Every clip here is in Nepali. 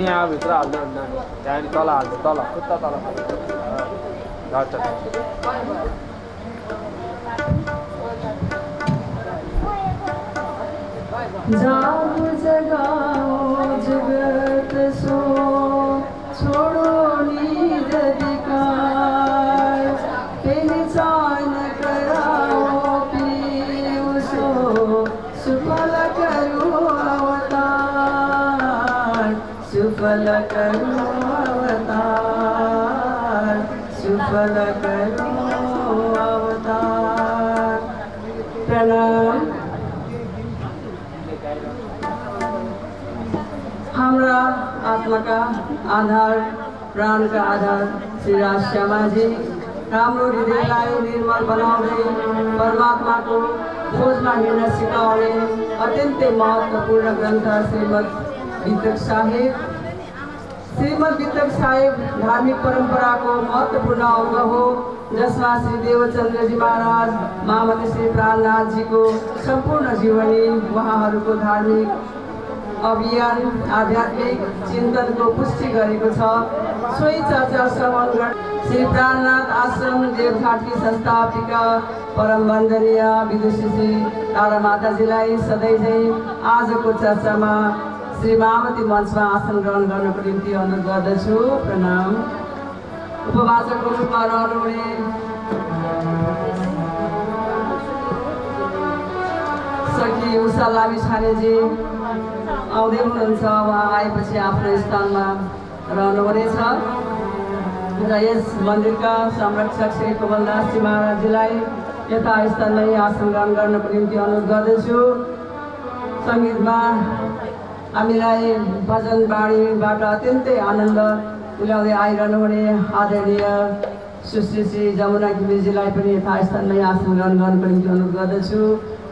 यहाँ भित्र हाल्नु त्यहाँदेखि तल हाल्नु तल खुट्टा तल झर्छ जागो जगाओ जगत सो छोड़ो नींद विकार पहचान कराओ पीओ सो सुफल करो अवतार सुफल करो अवतार सुफल करो अवतार। प्रणाम। हाम्रा आत्मा का आधार प्राण का आधार श्री राज श्यामाजी राम्रो हृदयलाई निर्मल बनाउने परमात्माको खोजमा हिँड्न सिकाउने अत्यन्तै महत्त्वपूर्ण ग्रन्थ श्रीमद् वितक साहेब। श्रीमद् वितक साहेब धार्मिक परम्पराको महत्त्वपूर्ण अङ्ग हो जसमा श्री देवचन्द्रजी महाराज महामती श्री प्राणनाथजीको सम्पूर्ण जीवनी उहाँहरूको धार्मिक अभियान आध्यात्मिक चिन्तनको पुष्टि गरेको छ। सोही चर्चा श्रवण श्री प्राणनाथ आश्रम देवघाटकी संस्थापिका परम वन्दनीय विदुषी श्री तारा माताजीलाई सधैँ चाहिँ आजको चर्चामा श्री महामती मञ्चमा आसन ग्रहण गर्नको निम्ति अनुरोध गर्दछु। प्रणाम। उपवाचकको रूपमा रहनुहुने सखी उषा लामिछानेजी आउँदै हुनुहुन्छ। उहाँ आएपछि आफ्नो स्थानमा रहनुहुनेछ र यस मन्दिरका संरक्षक श्री कमलदासजी महाराजजीलाई यथास्थानमै आसन ग्रहण गर्नको निम्ति अनुरोध गर्दछु। सङ्गीतमा हामीलाई भजन बाणीबाट अत्यन्तै आनन्द तुल्याउँदै आइरहनुहुने आदरणीय सुश्री श्री जमुना घिमिरेजीलाई पनि यथास्थानमै आसन ग्रहण गर्नको निम्ति अनुरोध गर्दछु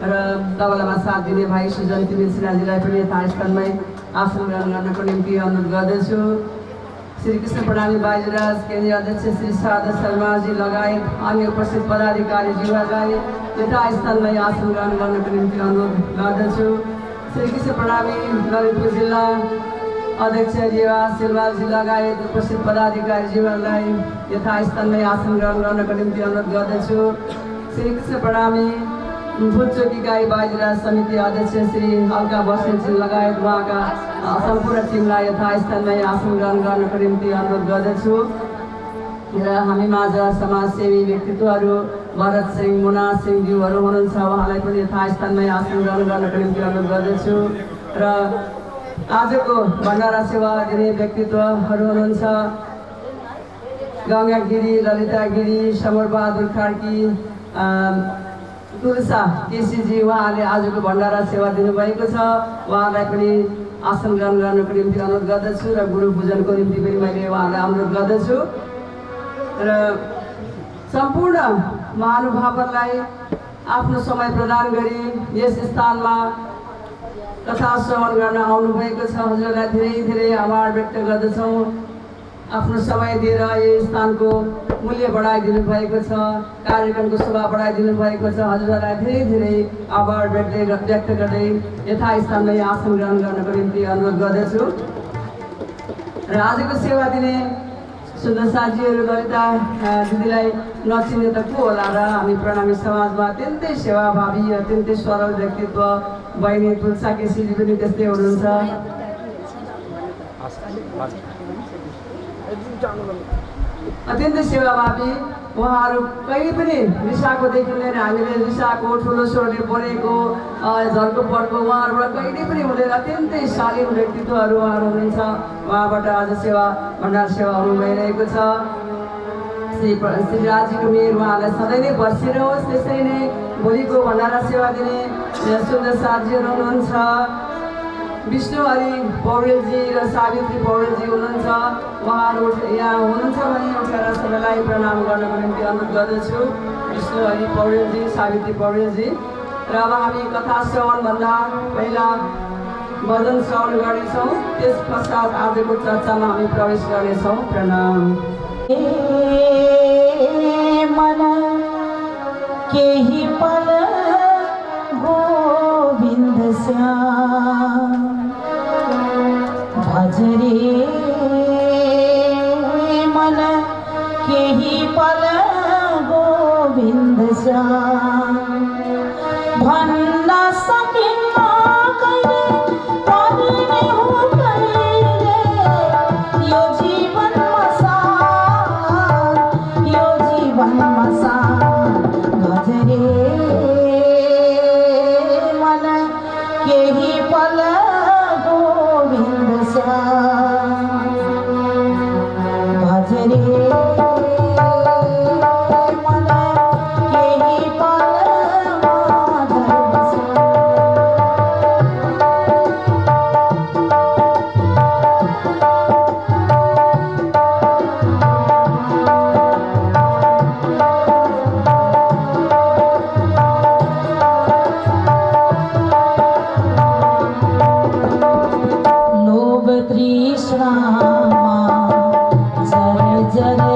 र तबलामा साथ दिने भाइ सुजन तिमिल सिन्हाजीलाई पनि यथास्थानमै आसन ग्रहण गर्नको निम्ति अनुरोध गर्दछु। श्री कृष्ण प्रणामी बाजुराज केन्द्रीय अध्यक्ष श्री शारदा शर्माजी लगायत अन्य उपस्थित पदाधिकारीज्यूहरूलाई यथास्थानमै आसन ग्रहण गर्नको निम्ति अनुरोध गर्दछु। श्री कृष्ण प्रणामी ललितपुर जिल्ला अध्यक्ष रेवा सिलवालजी लगायत उपस्थित पदाधिकारीज्यूहरूलाई यथास्थानमै आसन ग्रहण गर्नको निम्ति अनुरोध गर्दछु। श्री कृष्ण प्रणामी भुटचोकी गाई बाजुराज समिति अध्यक्ष श्री अलका बस्नेतजी लगायत उहाँका सम्पूर्ण टिमलाई यथास्थानमै आसन ग्रहण गर्नको निम्ति अनुरोध गर्दछु। र हामी माझ समाजसेवी व्यक्तित्वहरू भरत सिंह मुना सिंहज्यूहरू हुनुहुन्छ। उहाँलाई पनि यथास्थानमै आसन ग्रहण गर्नको निम्ति अनुरोध गर्दछु। र आजको भण्डारा सेवा दिने व्यक्तित्वहरू हुनुहुन्छ गङ्गा गिरी, ललिता गिरी, समर बहादुर कार्की, तुलसा केसीजी। उहाँले आजको भण्डारा सेवा दिनुभएको छ। उहाँलाई पनि आसन ग्रहण गर्नको निम्ति अनुरोध गर्दछु र गुरु पूजनको निम्ति पनि मैले उहाँलाई अनुरोध गर्दछु र सम्पूर्ण महानुभावहरूलाई आफ्नो समय प्रदान गरी यस स्थानमा कथा श्रवण गर्न आउनुभएको छ। हजुरलाई धेरै धेरै आभार व्यक्त गर्दछौँ। आफ्नो समय दिएर यो स्थानको मूल्य बढाइदिनु भएको छ, कार्यक्रमको शोभा बढाइदिनु भएको छ। हजुरहरूलाई धेरै धेरै आभार व्यक्त गर्दै यथास्थानमा आसन ग्रहण गर्नको निम्ति अनुरोध गर्दछु र आजको सेवा दिने सुन्दर साथीहरू ललिता दिदीलाई नचिने त को होला र हामी प्रणामी समाजमा अत्यन्तै सेवाभावी अत्यन्तै सरल व्यक्तित्व बहिनी तुलसा केसीजी पनि त्यस्तै हुनुहुन्छ। अत्यन्तै सेवाभावी उहाँहरू कहीँ पनि रिसाको देखिँदैन। हामीले रिसाको ठुलो स्वरले बोलेको झर्को पड्को उहाँहरूबाट कहिले पनि हुँदैन। अत्यन्तै शालीन व्यक्तित्वहरू उहाँहरू हुनुहुन्छ। उहाँबाट आज सेवा भण्डार सेवा हुनु भइरहेको छ। श्री राजीको मेयर उहाँलाई सधैँ नै बसिरहोस्। त्यसरी नै भोलिको भण्डारा सेवा दिने सुन्दर साथीहरू हुनुहुन्छ। विष्णुहरि पौडेलजी र सावित्री पौडेलजी हुनुहुन्छ। उहाँहरू यहाँ हुनुहुन्छ भने उठेर सबैलाई प्रणाम गर्नको निम्ति अनुरोध गर्दछु। विष्णुहरि पौडेलजी, सावित्री पौडेलजी। र अब हामी कथा श्रवणभन्दा पहिला भजन श्रवण गर्नेछौँ। त्यस पश्चात आजको चर्चामा हामी प्रवेश गर्नेछौँ। प्रणाम। मन केही पल गोविन्द श्याम भजरे मन केही पल गोविन्द श्याम भन्न सकिन्न कहिले पर्ने हो कहिले यो जीवनमा साथ यो जीवनमा साथ भजरे मन केही पल गोविन्द श्याम भजरे मन केही पल माधव लोभ तृष्णामा जरे जरे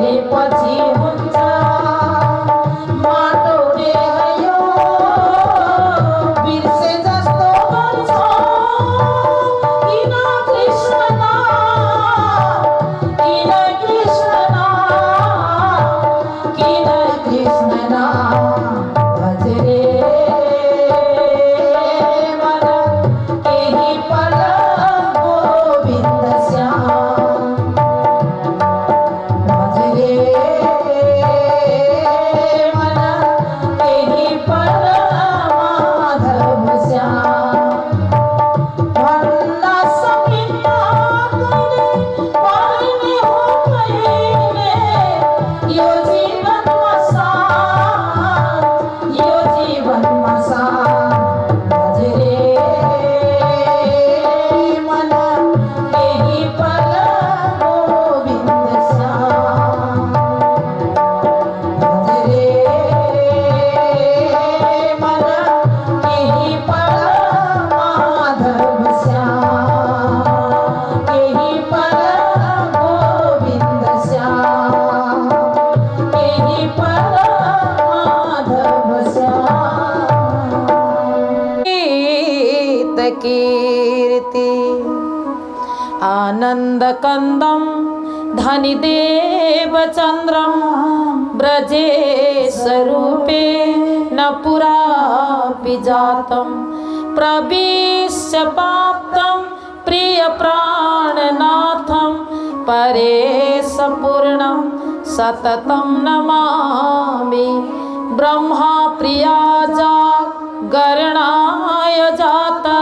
मरेपछि हुन्छ माटो देहयो बिर्से जस्तो गर्छ किन कृष्ण किन कृष्ण किन कृष्ण भजरे मन केही पल गोविन्द श्याम भजरे मन केही पल माधव श्याम भन्न सकिन्न पर्ने हो कहिले यो जीवनमा साथ भजरे मन केही पल गोविन्द श्याम भजरे मन केही पल माधव श्याम केही पल गोविन्द श्याम केही पल माधव श्याम कीर्ति आनन्दकन्दं धनिदेवचन्द्रं ब्रजेशरूपे न पुरापि जातं प्रविश्य पाप्तं प्रियप्राणनाथं परेशपूर्णं सततं नमामि ब्रह्मा प्रिया जागरणाय जाता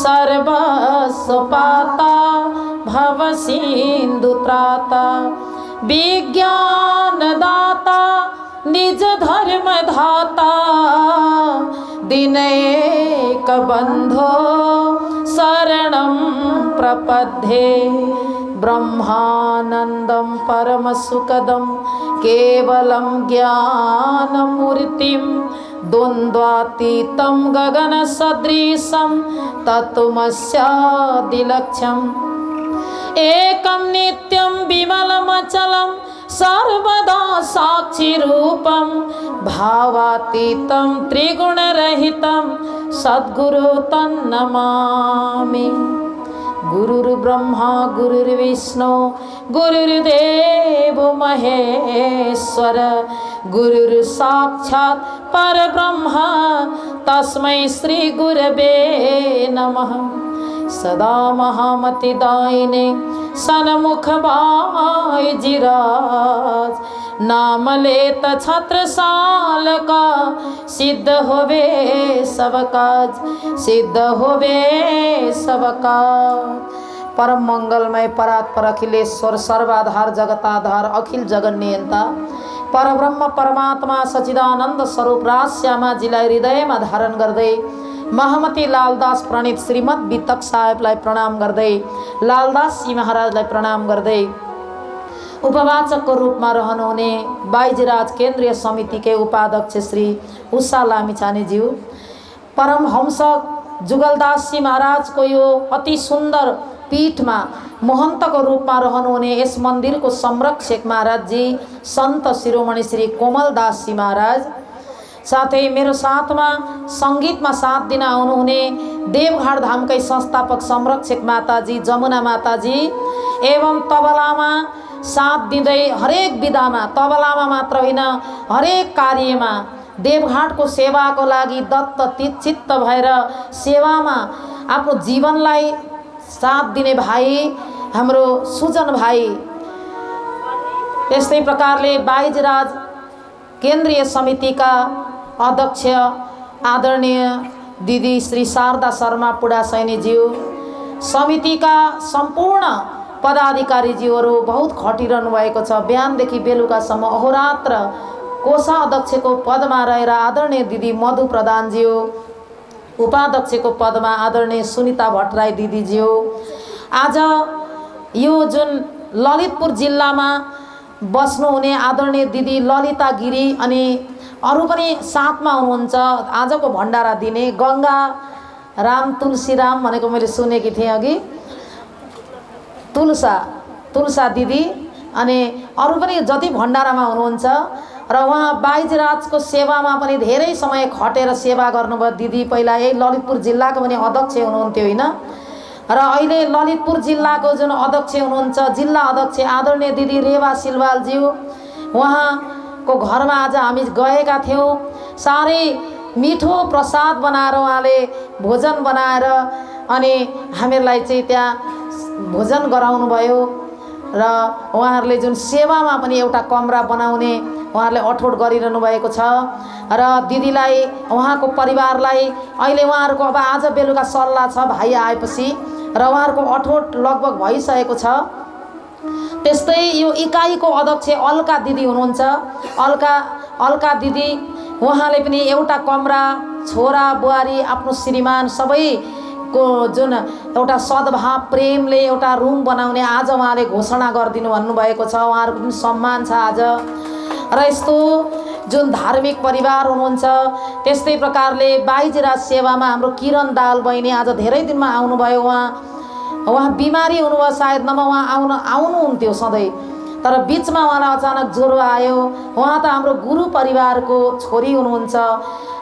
सर्वस्वपाता भवसिन्धुत्राता विज्ञानदाता निज धर्मधाता दिनैकबन्धो शरणं प्रपद्ये ब्रह्मानन्दं परमसुखदं केवलं ज्ञानमूर्तिं द्वन्द्वातीतं गगनसदृशं तत्त्वमस्यादिलक्ष्यम् एकं नित्यं विमलमचलं सर्वदा साक्षिरूपं भावातीतं त्रिगुणरहितं सद्गुरु तन्नमामि गुरुर्ब्रह्मा गुरुर्विष्णु गुरुर्देवो महेश्वर गुरुर्साक्षात् परब्रह्म तस्मै श्री गुरवे नमः सदा महामतिदायिने सन्मुख बाईजिराज नाम लेत छत्रसाल का सिद्ध होवे सब काज सिद्ध होवे सब काज। परम मंगलमय परात्पर अखिलेश्वर सर्वाधार जगताधार अखिल जगन नियंता परब्रह्म परमात्मा सच्चिदानंद स्वरूप राजश्यामा जिलाई हृदयमा धारण गर्दै महामती लालदास प्रणीत श्रीमद वितक साहेबलाई प्रणाम गर्दै लालदास जी महाराजलाई प्रणाम गर्दै उपवाचकको रूपमा रहनुहुने बाईजीराज केन्द्रीय समितिकै उपाध्यक्ष श्री उषा लामिछानेज्यू परमहंस जुगलदास जी महाराजको यो अति सुन्दर पीठमा महन्तको रूपमा रहनुहुने यस मन्दिरको संरक्षक महाराज जी सन्त शिरोमणि श्री कोमलदास जी महाराज साथै मेरो साथमा संगीतमा साथ दिन आउनुहुने देवघाट धामकै संस्थापक संरक्षक माताजी जमुना माताजी एवं तबलामा साथ दिँदै हरेक विधामा तबलामा मात्र होइन हरेक कार्यमा देवघाटको सेवाको लागि दत्त चित्त भएर सेवामा आफ्नो जीवनलाई साथ दिने भाइ हाम्रो सुजन भाइ यस्तै प्रकारले बाईजीराज केन्द्रीय समितिका अध्यक्ष आदरणीय दिदी श्री शारदा शर्मा पुडा सैनीज्यू समितिका सम्पूर्ण पदाधिकारीज्यूहरू बहुत खटिरहनु भएको छ। बिहानदेखि बेलुकासम्म अहोरात्र कोषाध्यक्षको पदमा रहेर आदरणीय दिदी मधु प्रधानज्यू उपाध्यक्षको पदमा आदरणीय सुनिता भट्टराई दिदीज्यू आज यो जुन ललितपुर जिल्लामा बस्नुहुने आदरणीय दिदी ललिता गिरी अनि अरू पनि साथमा हुनुहुन्छ आजको भण्डारा दिने गंगा राम तुलसीराम भनेको मैले सुनेकी थिएँ अघि तुलसा दिदी अनि अरू पनि जति भण्डारामा हुनुहुन्छ र उहाँ बाइजराजको सेवामा पनि धेरै समय खटेर सेवा गर्नुभयो। दिदी पहिला यही ललितपुर जिल्लाको पनि अध्यक्ष हुनुहुन्थ्यो होइन, र अहिले ललितपुर जिल्लाको जुन अध्यक्ष हुनुहुन्छ जिल्ला अध्यक्ष आदरणीय दिदी रेवा सिलवालज्यू, उहाँको घरमा आज हामी गएका थियौँ। साह्रै मिठो प्रसाद बनाएर उहाँले भोजन बनाएर अनि हामीहरूलाई चाहिँ त्यहाँ भोजन गराउनु भयो। र उहाँहरूले जुन सेवामा पनि एउटा कमरा बनाउने उहाँहरूले अठोट गरिरहनु भएको छ। र दिदीलाई उहाँको परिवारलाई अहिले उहाँहरूको अब आज बेलुका सल्लाह छ भाइ आएपछि, र उहाँहरूको अठोट लगभग भइसकेको छ। त्यस्तै यो इकाइको अध्यक्ष अलका दिदी हुनुहुन्छ। अलका दिदी उहाँले पनि एउटा कमरा छोरा बुहारी आफ्नो श्रीमान सबैको जुन एउटा सद्भाव प्रेमले एउटा रुम बनाउने आज उहाँले घोषणा गरिदिनु भन्नुभएको छ। उहाँहरूको पनि सम्मान छ आज। र यस्तो जुन धार्मिक परिवार हुनुहुन्छ त्यस्तै प्रकारले बाइजराज सेवामा हाम्रो किरण दाल बहिनी आज धेरै दिनमा आउनुभयो। उहाँ बिमारी हुनुभयो, सायद नभए उहाँ आउनुहुन्थ्यो सधैँ, तर बिचमा उहाँलाई अचानक ज्वरो आयो। उहाँ त हाम्रो गुरु परिवारको छोरी हुनुहुन्छ,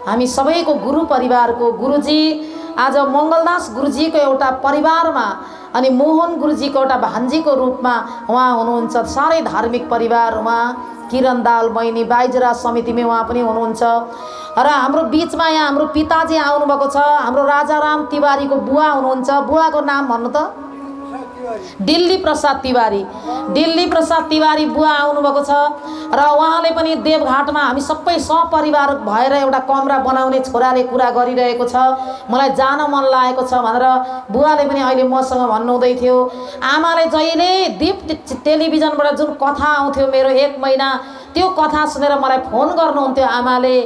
हामी सबैको गुरु परिवारको गुरुजी आज मङ्गलदास गुरुजीको एउटा परिवारमा अनि मोहन गुरुजीको एउटा भान्जीको रूपमा उहाँ हुनुहुन्छ। साह्रै धार्मिक परिवार उहाँ किरण दाल बहिनी बाइजराज समितिमै उहाँ पनि हुनुहुन्छ। र हाम्रो बिचमा यहाँ हाम्रो पिताजी आउनुभएको छ, हाम्रो राजाराम तिवारीको बुवा हुनुहुन्छ। बुवाको नाम भन्नु त? दिल्ली प्रसाद तिवारी बुवा आउनुभएको छ। र उहाँले पनि देवघाटमा हामी सबै सपरिवार भएर एउटा कमरा बनाउने छोराले कुरा गरिरहेको छ। मलाई जान मन लागेको छ भनेर बुवाले पनि अहिले मसँग भन्नुहुँदै थियो। आमाले जहिले दीप टेलिभिजनबाट जुन कथा आउँथ्यो मेरो 1 महिना, त्यो कथा सुनेर मलाई फोन गर्नुहुन्थ्यो आमाले।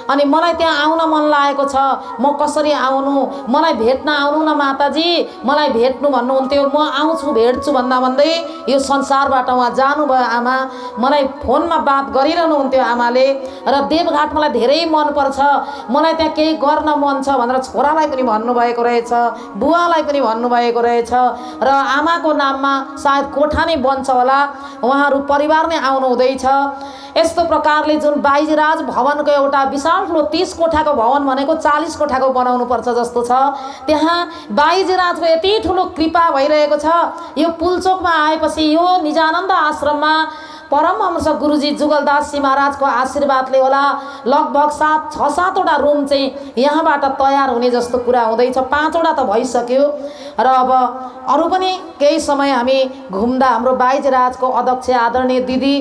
अनि मलाई त्यहाँ आउन मन लागेको छ, म कसरी आउनु, मलाई भेट्न आउनु न माताजी, मलाई भेट्नु भन्नुहुन्थ्यो। म आउँछु भेट्छु भन्दा भन्दै यो संसारबाट उहाँ जानुभयो। आमा मलाई फोनमा बात गरिरहनुहुन्थ्यो आमाले। र देवघाट मलाई धेरै मनपर्छ, मलाई त्यहाँ केही गर्न मन छ भनेर छोरालाई पनि भन्नुभएको रहेछ, बुवालाई पनि भन्नुभएको रहेछ। र आमाको नाममा सायद कोठा नै बन्छ होला, उहाँहरू परिवार नै आउनु हुँदैछ। यस्तो प्रकारले जुन बाइजराज भवनको एउटा विशाल ठुलो 30 कोठाको भवन भनेको 40 कोठाको बनाउनु पर्छ जस्तो छ। त्यहाँ बाइजराजको यति ठुलो कृपा भइरहेको छ। यो पुलचोकमा आएपछि यो निजानन्द आश्रममा परमहंस गुरुजी जुगलदासजी महाराजको आशीर्वादले होला लगभग 6-7वटा रुम चाहिँ यहाँबाट तयार हुने जस्तो कुरा हुँदैछ। 5वटा त भइसक्यो र अब अरू पनि केही समय हामी घुम्दा हाम्रो बाइजराजको अध्यक्ष आदरणीय दिदी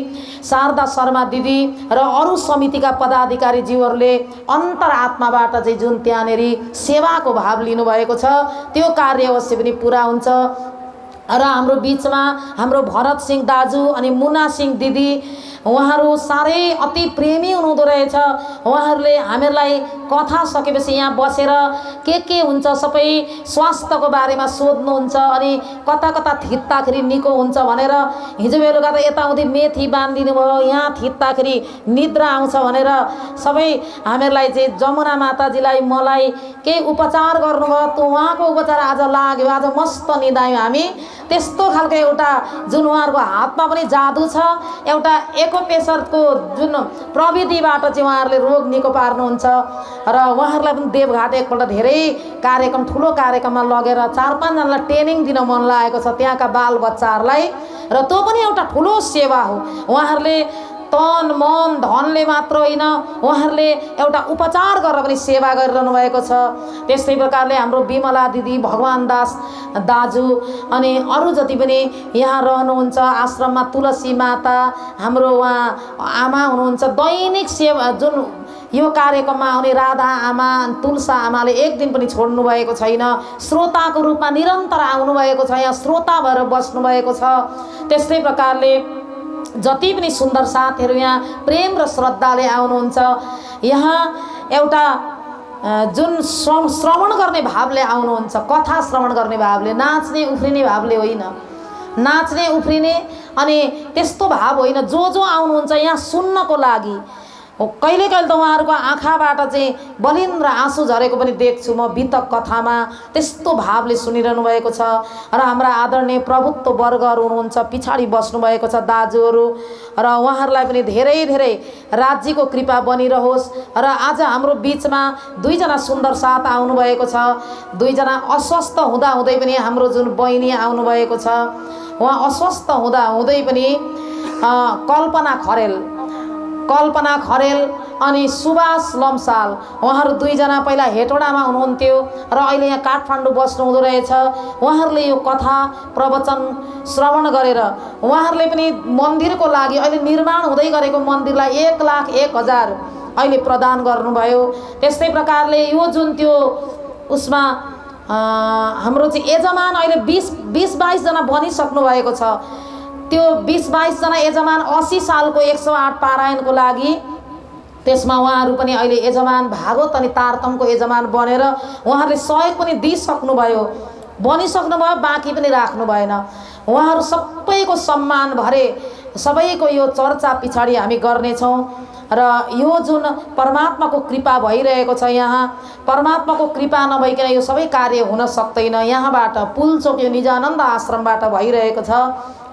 शारदा शर्मा दिदी र अरू समितिका पदाधिकारीज्यूहरूले अन्तरात्माबाट चाहिँ जुन त्यहाँनेरि सेवाको भाव लिनुभएको छ त्यो कार्य अवश्य पनि पुरा हुन्छ। र हाम्रो बिचमा हाम्रो भरत सिंह दाजु अनि मुना सिंह दिदी उहाँहरू साह्रै अति प्रेमी हुनुहुँदो रहेछ। उहाँहरूले हामीलाई कथा सकेपछि यहाँ बसेर के हुन्छ सबै स्वास्थ्यको बारेमा सोध्नुहुन्छ अनि कता कता थित्ताखेरि निको हुन्छ भनेर हिजो बेलुका त यताउति मेथी बाँधिदिनु भयो, यहाँ थित्ताखेरि निद्रा आउँछ भनेर सबै हामीहरूलाई चाहिँ जमुना माताजीलाई मलाई केही उपचार गर्नुभयो। त्यो उहाँको उपचार आज लाग्यो, आज मस्त निदायौँ हामी। त्यस्तो खालको एउटा जुन उहाँहरूको हातमा पनि जादु छ, एउटा एकोपेसरको जुन प्रविधिबाट चाहिँ उहाँहरूले रोग निको पार्नुहुन्छ। र उहाँहरूलाई पनि देवघाट एकपल्ट धेरै कार्यक्रम ठुलो कार्यक्रममा लगेर 4-5 जनालाई ट्रेनिङ दिन मन लागेको छ त्यहाँका बालबच्चाहरूलाई। र त्यो पनि एउटा ठुलो सेवा हो। उहाँहरूले तन मन धनले मात्र होइन, उहाँहरूले एउटा उपचार गरेर पनि सेवा गरिरहनु भएको छ। त्यस्तै प्रकारले हाम्रो विमला दिदी, भगवान दास दाजु अनि अरू जति पनि यहाँ रहनुहुन्छ आश्रममा तुलसी माता हाम्रो उहाँ आमा हुनुहुन्छ। दैनिक सेवा जुन यो कार्यक्रममा आउने राधा आमा तुलसा आमाले एक दिन पनि छोड्नु भएको छैन, श्रोताको रूपमा निरन्तर आउनुभएको छ, यहाँ श्रोता भएर बस्नुभएको छ। त्यस्तै प्रकारले जति पनि सुन्दर साथीहरू यहाँ प्रेम र श्रद्धाले आउनुहुन्छ। यहाँ एउटा जुन श्रवण गर्ने भावले आउनुहुन्छ, कथा श्रवण गर्ने भावले, नाच्ने उफ्रिने भावले होइन, नाच्ने उफ्रिने अनि त्यस्तो भाव होइन। जो आउनुहुन्छ यहाँ सुन्नको लागि, कहिले कहिले त उहाँहरूको आँखाबाट चाहिँ बलिन्द्र आँसु झरेको पनि देख्छु म बितक कथामा। त्यस्तो भावले सुनिरहनु भएको छ। र हाम्रा आदरणीय प्रभुत्व वर्गहरू हुनुहुन्छ, पछाडि बस्नुभएको छ दाजुहरू, र उहाँहरूलाई पनि धेरै धेरै राज्यको कृपा बनिरहोस्। र आज हाम्रो बिचमा दुईजना सुन्दर साथ आउनुभएको छ। दुईजना अस्वस्थ हुँदाहुँदै पनि हाम्रो जुन बहिनी आउनुभएको छ, उहाँ अस्वस्थ हुँदाहुँदै पनि कल्पना खरेल अनि सुभाष लम्साल, उहाँहरू दुईजना पहिला हेटौडामा हुनुहुन्थ्यो र अहिले यहाँ काठमाडौँ बस्नु हुँदो रहेछ। उहाँहरूले यो कथा प्रवचन श्रवण गरेर उहाँहरूले पनि मन्दिरको लागि अहिले निर्माण हुँदै गरेको मन्दिरलाई 1,01,000 अहिले प्रदान गर्नुभयो। त्यस्तै प्रकारले यो जुन त्यो उसमा हाम्रो चाहिँ यजमान अहिले 20-22 जना बनिसक्नु भएको छ। त्यो 20-22 जना यजमान 80 सालको 108 पारायणको लागि त्यसमा उहाँहरू पनि अहिले यजमान भागवत अनि तारतमको यजमान बनेर उहाँहरूले सहयोग पनि दिइसक्नुभयो, बनिसक्नुभयो, बाँकी पनि राख्नु भएन। उहाँहरू सबैको सम्मान भरे सबैको यो चर्चा पछाडि हामी गर्नेछौँ। र यो जुन परमात्माको कृपा भइरहेको छ, यहाँ परमात्माको कृपा नभइकन यो सबै कार्य हुन सक्दैन। यहाँबाट पुलचोक यो निजानन्द आश्रमबाट भइरहेको छ।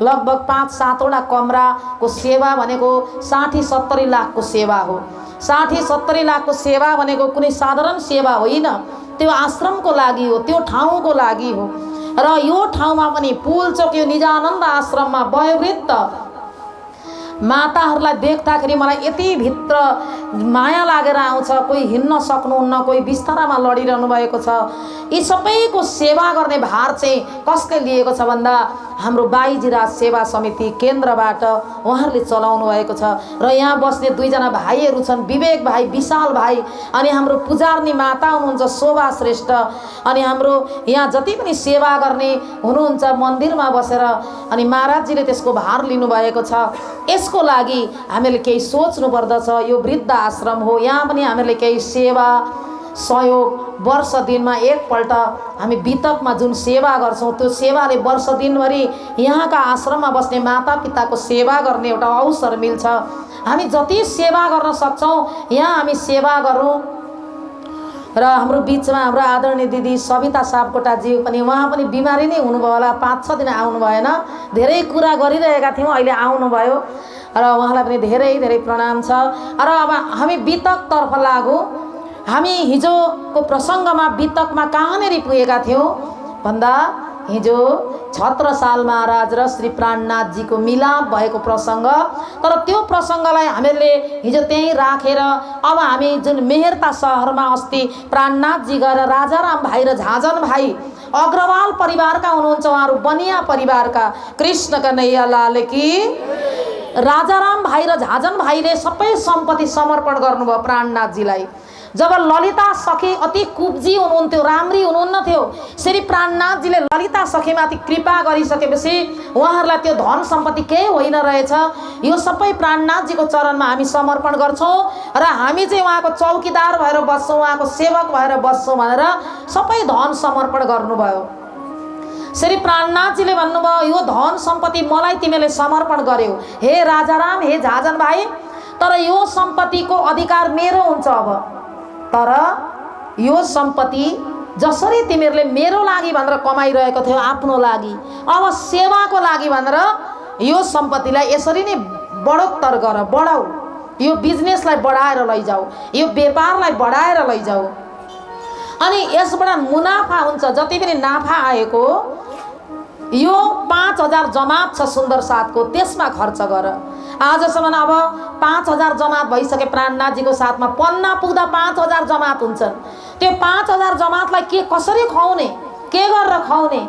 लगभग 5-7 वटा कमराको सेवा भनेको 60-70 लाखको सेवा हो। 60-70 लाखको सेवा भनेको कुनै साधारण सेवा होइन, त्यो आश्रमको लागि हो, त्यो ठाउँको लागि हो। र यो ठाउँमा पनि पुलचोक यो निजानन्द आश्रममा वयोवृद्ध माताहरूलाई देख्दाखेरि मलाई यति भित्र माया लागेर आउँछ। कोही हिँड्न सक्नुहुन्न, कोही बिस्तारामा लडिरहनु भएको छ। यी सबैको सेवा गर्ने भार चाहिँ कसले लिएको छ भन्दा हाम्रो बाइजीराज सेवा समिति केन्द्रबाट उहाँहरूले चलाउनु भएको छ। र यहाँ बस्ने दुईजना भाइहरू छन्, विवेक भाइ, विशाल भाइ, अनि हाम्रो पुजार्नी माता हुनुहुन्छ शोभा श्रेष्ठ, अनि हाम्रो यहाँ जति पनि सेवा गर्ने हुनुहुन्छ मन्दिरमा बसेर, अनि महाराजजीले त्यसको भार लिनुभएको छ। यसको लागि हामीले केही सोच्नु पर्दछ। यो वृद्ध आश्रम हो, यहाँ पनि हामीले केही सेवा सहयोग वर्ष दिनमा एकपल्ट हामी बितकमा जुन सेवा गर्छौँ त्यो सेवाले वर्ष दिनभरि यहाँका आश्रममा बस्ने मातापिताको सेवा गर्ने एउटा अवसर मिल्छ। हामी जति सेवा गर्न सक्छौँ यहाँ हामी सेवा गरौँ। र हाम्रो बिचमा हाम्रो आदरणीय दिदी सविता सापकोटाज्यू पनि, उहाँ पनि बिमारी नै हुनुभयो होला, 5-6 दिन आउनु भएन। धेरै कुरा गरिरहेका थियौँ, अहिले आउनुभयो र उहाँलाई पनि धेरै धेरै प्रणाम छ। र अब हामी बितकतर्फ लागौँ। हामी हिजोको प्रसङ्गमा बितकमा कहाँनिर पुगेका थियौँ भन्दा हिजो छत्रसाल महाराज र श्री प्राणनाथजीको मिलाप भएको प्रसङ्ग। तर त्यो प्रसङ्गलाई हामीले हिजो त्यहीँ राखेर अब हामी जुन मेहेरता सहरमा अस्ति प्राणनाथजी गएर राजाराम भाइ र झाँझन भाइ अग्रवाल परिवारका हुनुहुन्छ, उहाँहरू बनिया परिवारका, कृष्ण कन्हैया लाल की। राजाराम भाइ र झाँझन भाइले सबै सम्पत्ति समर्पण गर्नुभयो प्राणनाथजीलाई। जब ललिता सखी अति कुब्जी हुनुहुन्थ्यो, राम्री हुनुहुन्न थियो, श्री प्राणनाथजीले ललिता सखीमाथि कृपा गरिसकेपछि उहाँहरूलाई त्यो धन सम्पत्ति केही होइन रहेछ, यो सबै प्राणनाथजीको चरणमा हामी समर्पण गर्छौँ र हामी चाहिँ उहाँको चौकीदार भएर बस्छौँ, उहाँको सेवक भएर बस्छौँ भनेर सबै धन समर्पण गर्नुभयो। श्री प्राणनाथजीले भन्नुभयो यो धन सम्पत्ति मलाई तिमीले समर्पण गर्यौ हे राजाराम, हे झाँझन भाइ, तर यो सम्पत्तिको अधिकार मेरो हुन्छ। अब तर यो सम्पत्ति जसरी तिमीहरूले मेरो लागि भनेर कमाइरहेको थियो आफ्नो लागि, अब सेवाको लागि भनेर यो सम्पत्तिलाई यसरी नै बढोत्तर गर, बढाऊ, यो बिजनेसलाई बढाएर लैजाऊ, यो व्यापारलाई बढाएर लैजाऊ। अनि यसबाट मुनाफा हुन्छ, जति पनि नाफा आएको यो 5,000 जमात छ सुन्दर साथको, त्यसमा खर्च गर। आजसम्म अब 5,000 जमात भइसके प्राणनाथजीको साथमा, पन्ना पुग्दा 5,000 जमात हुन्छन्। त्यो 5,000 जमातलाई के कसरी खुवाउने, के गरेर खुवाउने?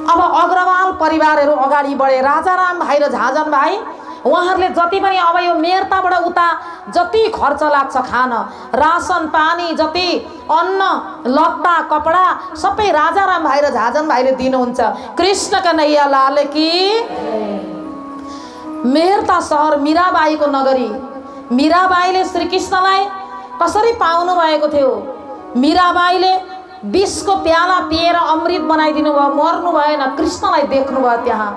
अब अग्रवाल परिवारहरू अगाडि बढे, राजाराम भाइ र झाँझन भाइ उहाँहरूले जति पनि अब यो मेर्ताबाट उता जति खर्च लाग्छ खान, रासन पानी, जति अन्न लत्ता कपडा सबै राजाराम भाइ र झाँझन भाइले दिनुहुन्छ। कृष्ण कन्हैया लाल की। मेहेरता सहर मीराबाईको नगरी, मीराबाईले श्रीकृष्णलाई कसरी पाउनु भएको थियो? मीराबाईले विषको प्याला पिएर अमृत बनाइदिनु भयो, मर्नु भएन, कृष्णलाई देख्नुभयो त्यहाँ।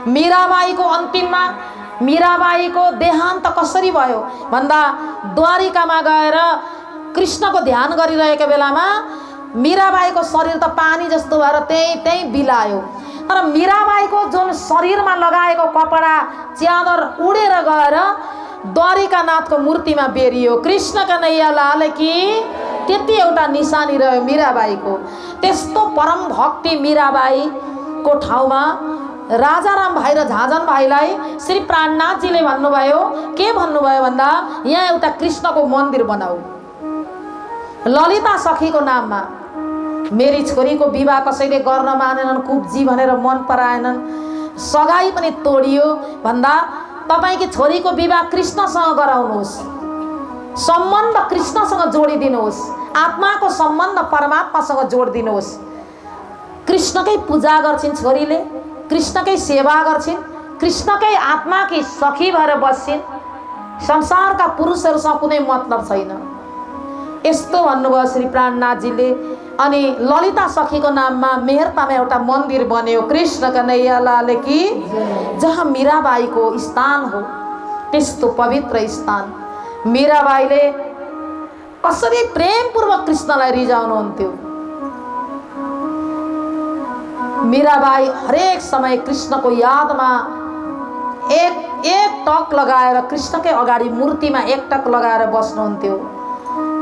मीराबाईको अन्तिममा मीराबाईको देहान्त कसरी भयो भन्दा द्वारिकामा गएर कृष्णको ध्यान गरिरहेको बेलामा मीराबाईको शरीर त पानी जस्तो भएर त्यही बिलायो। तर मीराबाईको जुन शरीरमा लगाएको कपडा च्यादर उडेर गएर द्वारिकानाथको मूर्तिमा बेरियो। कृष्ण कन्हैया लाल की त्यति एउटा निशानी रह्यो मीराबाईको। त्यस्तो परम भक्ति मीराबाईको ठाउँमा राजाराम भाइ र झाँझन भाइलाई श्री प्राणनाथजीले भन्नुभयो, के भन्नुभयो भन्दा यहाँ एउटा कृष्णको मन्दिर बनाऊ ललिता सखीको नाममा। मेरी छोरीको विवाह कसैले गर्न मानेनन्, कुब्जी भनेर मन पराएनन्, सगाई पनि तोडियो भन्दा तपाईकी छोरीको विवाह कृष्णसँग गराउनुहोस्, सम्बन्ध कृष्णसँग जोडिदिनुहोस्, आत्माको सम्बन्ध परमात्मासँग जोडिदिनुहोस्। कृष्णकै पूजा गर्छिन् छोरीले, कृष्णकै सेवा गर्छिन्, कृष्णकै आत्माकी सखी भएर बस्छिन्, संसारका पुरुषहरूसँग कुनै मतलब छैन। यस्तो भन्नुभयो श्री प्राणनाथजीले। अनि ललिता सखीको नाममा मेहरतामा एउटा मन्दिर बन्यो। कृष्ण कन्हैया लाल की जहाँ मीराबाईको स्थान हो त्यस्तो पवित्र स्थान। मीराबाईले कसरी प्रेमपूर्वक कृष्णलाई रिझाउनुहुन्थ्यो। मीराबाई हरेक समय कृष्णको यादमा एक टक लगाएर कृष्णकै अगाडि मूर्तिमा एक टक लगाएर बस्नुहुन्थ्यो।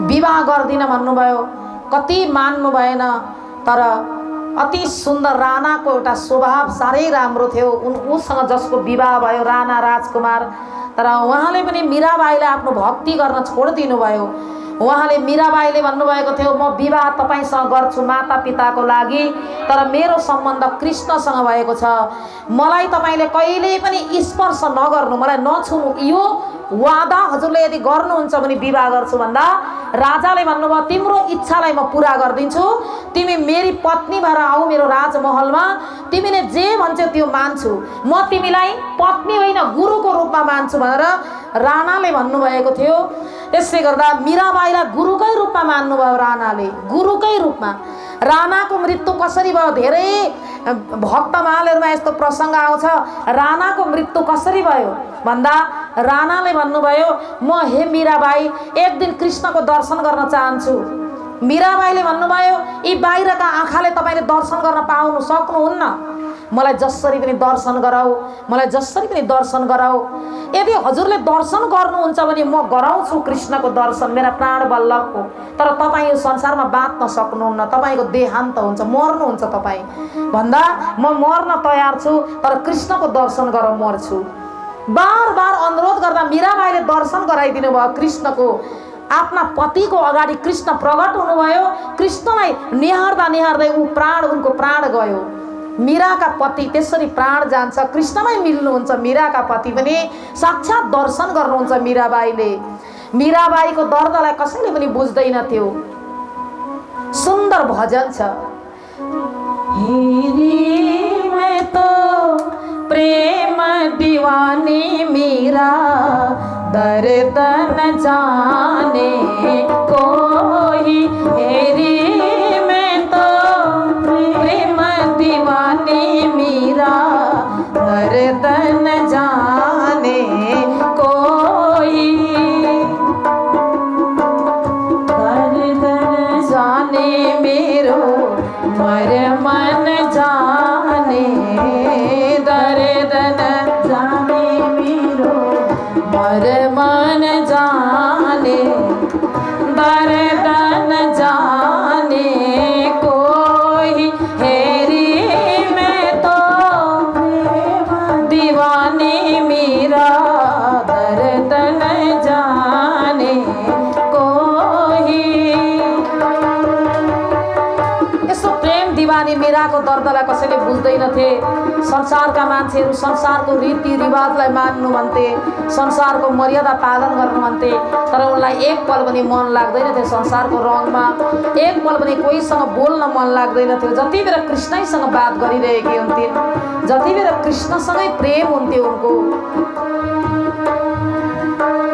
विवाह गर्दिन भन्नुभयो, कति मान्नु भएन, तर अति सुन्दर राणाको एउटा स्वभाव साह्रै राम्रो थियो। उसँग जसको विवाह भयो राणा राजकुमार, तर उहाँले पनि मीराबाईलाई आफ्नो भक्ति गर्न छोडिदिनु भयो। उहाँले मीराबाईले भन्नुभएको थियो, म विवाह तपाईसँग गर्छु माता पिताको लागि, तर मेरो सम्बन्ध कृष्णसँग भएको छ, मलाई तपाईले कहिले पनि स्पर्श नगर्नु, मलाई नछुनु, यो वादा हजुरले यदि गर्नुहुन्छ भने विवाह गर्छु भन्दा राजाले भन्नुभयो, तिम्रो इच्छालाई म पुरा गरिदिन्छु, तिमी मेरी पत्नी भएर आऊ मेरो राजमहलमा, तिमीले जे भन्छौ त्यो मान्छु, म तिमीलाई पत्नी होइन गुरुको रूपमा मान्छु भनेर राणाले भन्नुभएको थियो। त्यसले गर्दा मीराबाईलाई गुरुकै रूपमा मान्नुभयो राणाले, गुरुकै रूपमा। राणाको मृत्यु कसरी भयो, धेरै भक्तमालहरूमा यस्तो प्रसङ्ग आउँछ, राणाको मृत्यु कसरी भयो भन्दा राणाले भन्नुभयो, म हे मीराबाई एक दिन कृष्णको दर्शन गर्न चाहन्छु। मीराबाईले भन्नुभयो, यी बाहिरका आँखाले तपाईले दर्शन गर्न पाउनु सक्नुहुन्न, मलाई जसरी पनि दर्शन गराऊ, मलाई जसरी पनि दर्शन गराऊ। यदि हजुरले दर्शन गर्नुहुन्छ भने म गराउँछु कृष्णको दर्शन मेरा प्राण वल्लभको, तर तपाईँ यो संसारमा बाँच्न सक्नुहुन्न, तपाईँको देहान्त हुन्छ, मर्नुहुन्छ तपाईँ भन्दा म मर्न तयार छु, तर कृष्णको दर्शन गरेर मर्छु। बार बार अनुरोध गर्दा मीराबाईले दर्शन गराइदिनु भयो कृष्णको। आफ्ना पतिको अगाडि कृष्ण प्रकट हुनुभयो। कृष्णलाई निहार्दा निहार्दै उनको प्राण गयो। मीराका पति त्यसरी प्राण जान्छ, कृष्णमै मिल्नुहुन्छ। मीराका पति पनि साक्षात् दर्शन गर्नुहुन्छ मीराबाईले। मीराबाईको दर्दलाई कसैले पनि बुझ्दैनथ्यो। सुन्दर भजन छ, हेरी मैं तो प्रेम दीवानी मीरा दर्द न जाने कोई, हेरी मैं तो प्रेम दीवानी मीरा दर्द न जाने कोई, दर्द न जाने मेरो मर मन जाने, दर्द न जाने मेरो मर मन जाने, दर्द न जाने कोई, हेरी मैं तो दीवानी मीरा दर्द न जाने कोई। यस्तो प्रेम दीवानी मीराको दर्दलाई कसैले बुझ्दैनथे। संसारका मान्छेहरू संसारको रीतिरिवाजलाई मान्नु भन्थे, संसारको मर्यादा पालन गर्नु भन्थे, तर उनलाई एक पल पनि मन लाग्दैन थियो संसारको रङमा, एक पल पनि कोहीसँग बोल्न मन लाग्दैन थियो। जति बेला कृष्णैसँग बात गरिरहेकी हुन्थिन्, जति बेला कृष्णसँगै प्रेम हुन्थ्यो उनको।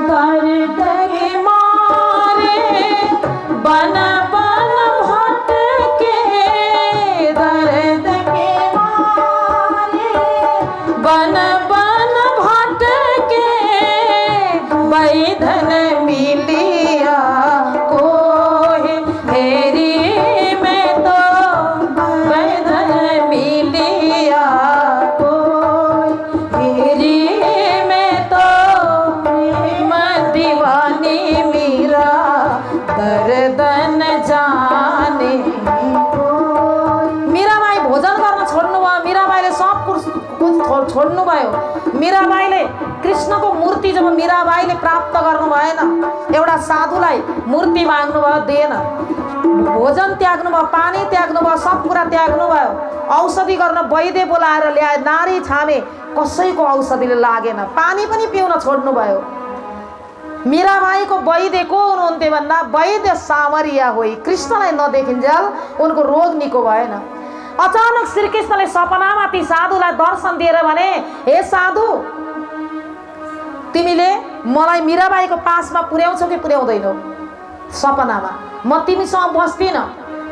दर्द के मारे बन बन भटके, दर्द के मारे बन बन भटके, बैधन मिलिया कोई हेरी में तो बैधन मिलिया कोई हेरी में तो मैं दीवानी मीरा गर्दन जाने। मीराबाई भोजन गर्न छोड्नुभयो, मीराबाईले सब कुछ छोड्नुभयो। मीराबाईले कृष्णको मूर्ति जब मीराबाईले प्राप्त गर्नु भएन, एउटा साधुलाई मूर्ति माग्नुभयो, दिएन। भोजन त्याग्नुभयो, पानी त्याग्नुभयो, सब कुरा त्याग्नुभयो। औषधि गर्न वैद्य बोलाएर ल्याए, नारी छामे, कसैको औषधिले लागेन। पानी पनि पिउन छोड्नुभयो। मीराबाईको वैद्य को हुनुहुन्थ्यो भन्दा वैद्य सामरिया होइ। कृष्णलाई नदेखिन्जेल उनको रोग निको भएन। अचानक श्रीकृष्णले सपनामा ती साधुलाई दर्शन दिएर भने, हे साधु, तिमीले मलाई मीराबाईको पासमा पुर्याउँछौ कि पुर्याउँदैनौ? सपनामा म तिमीसँग बस्दिन,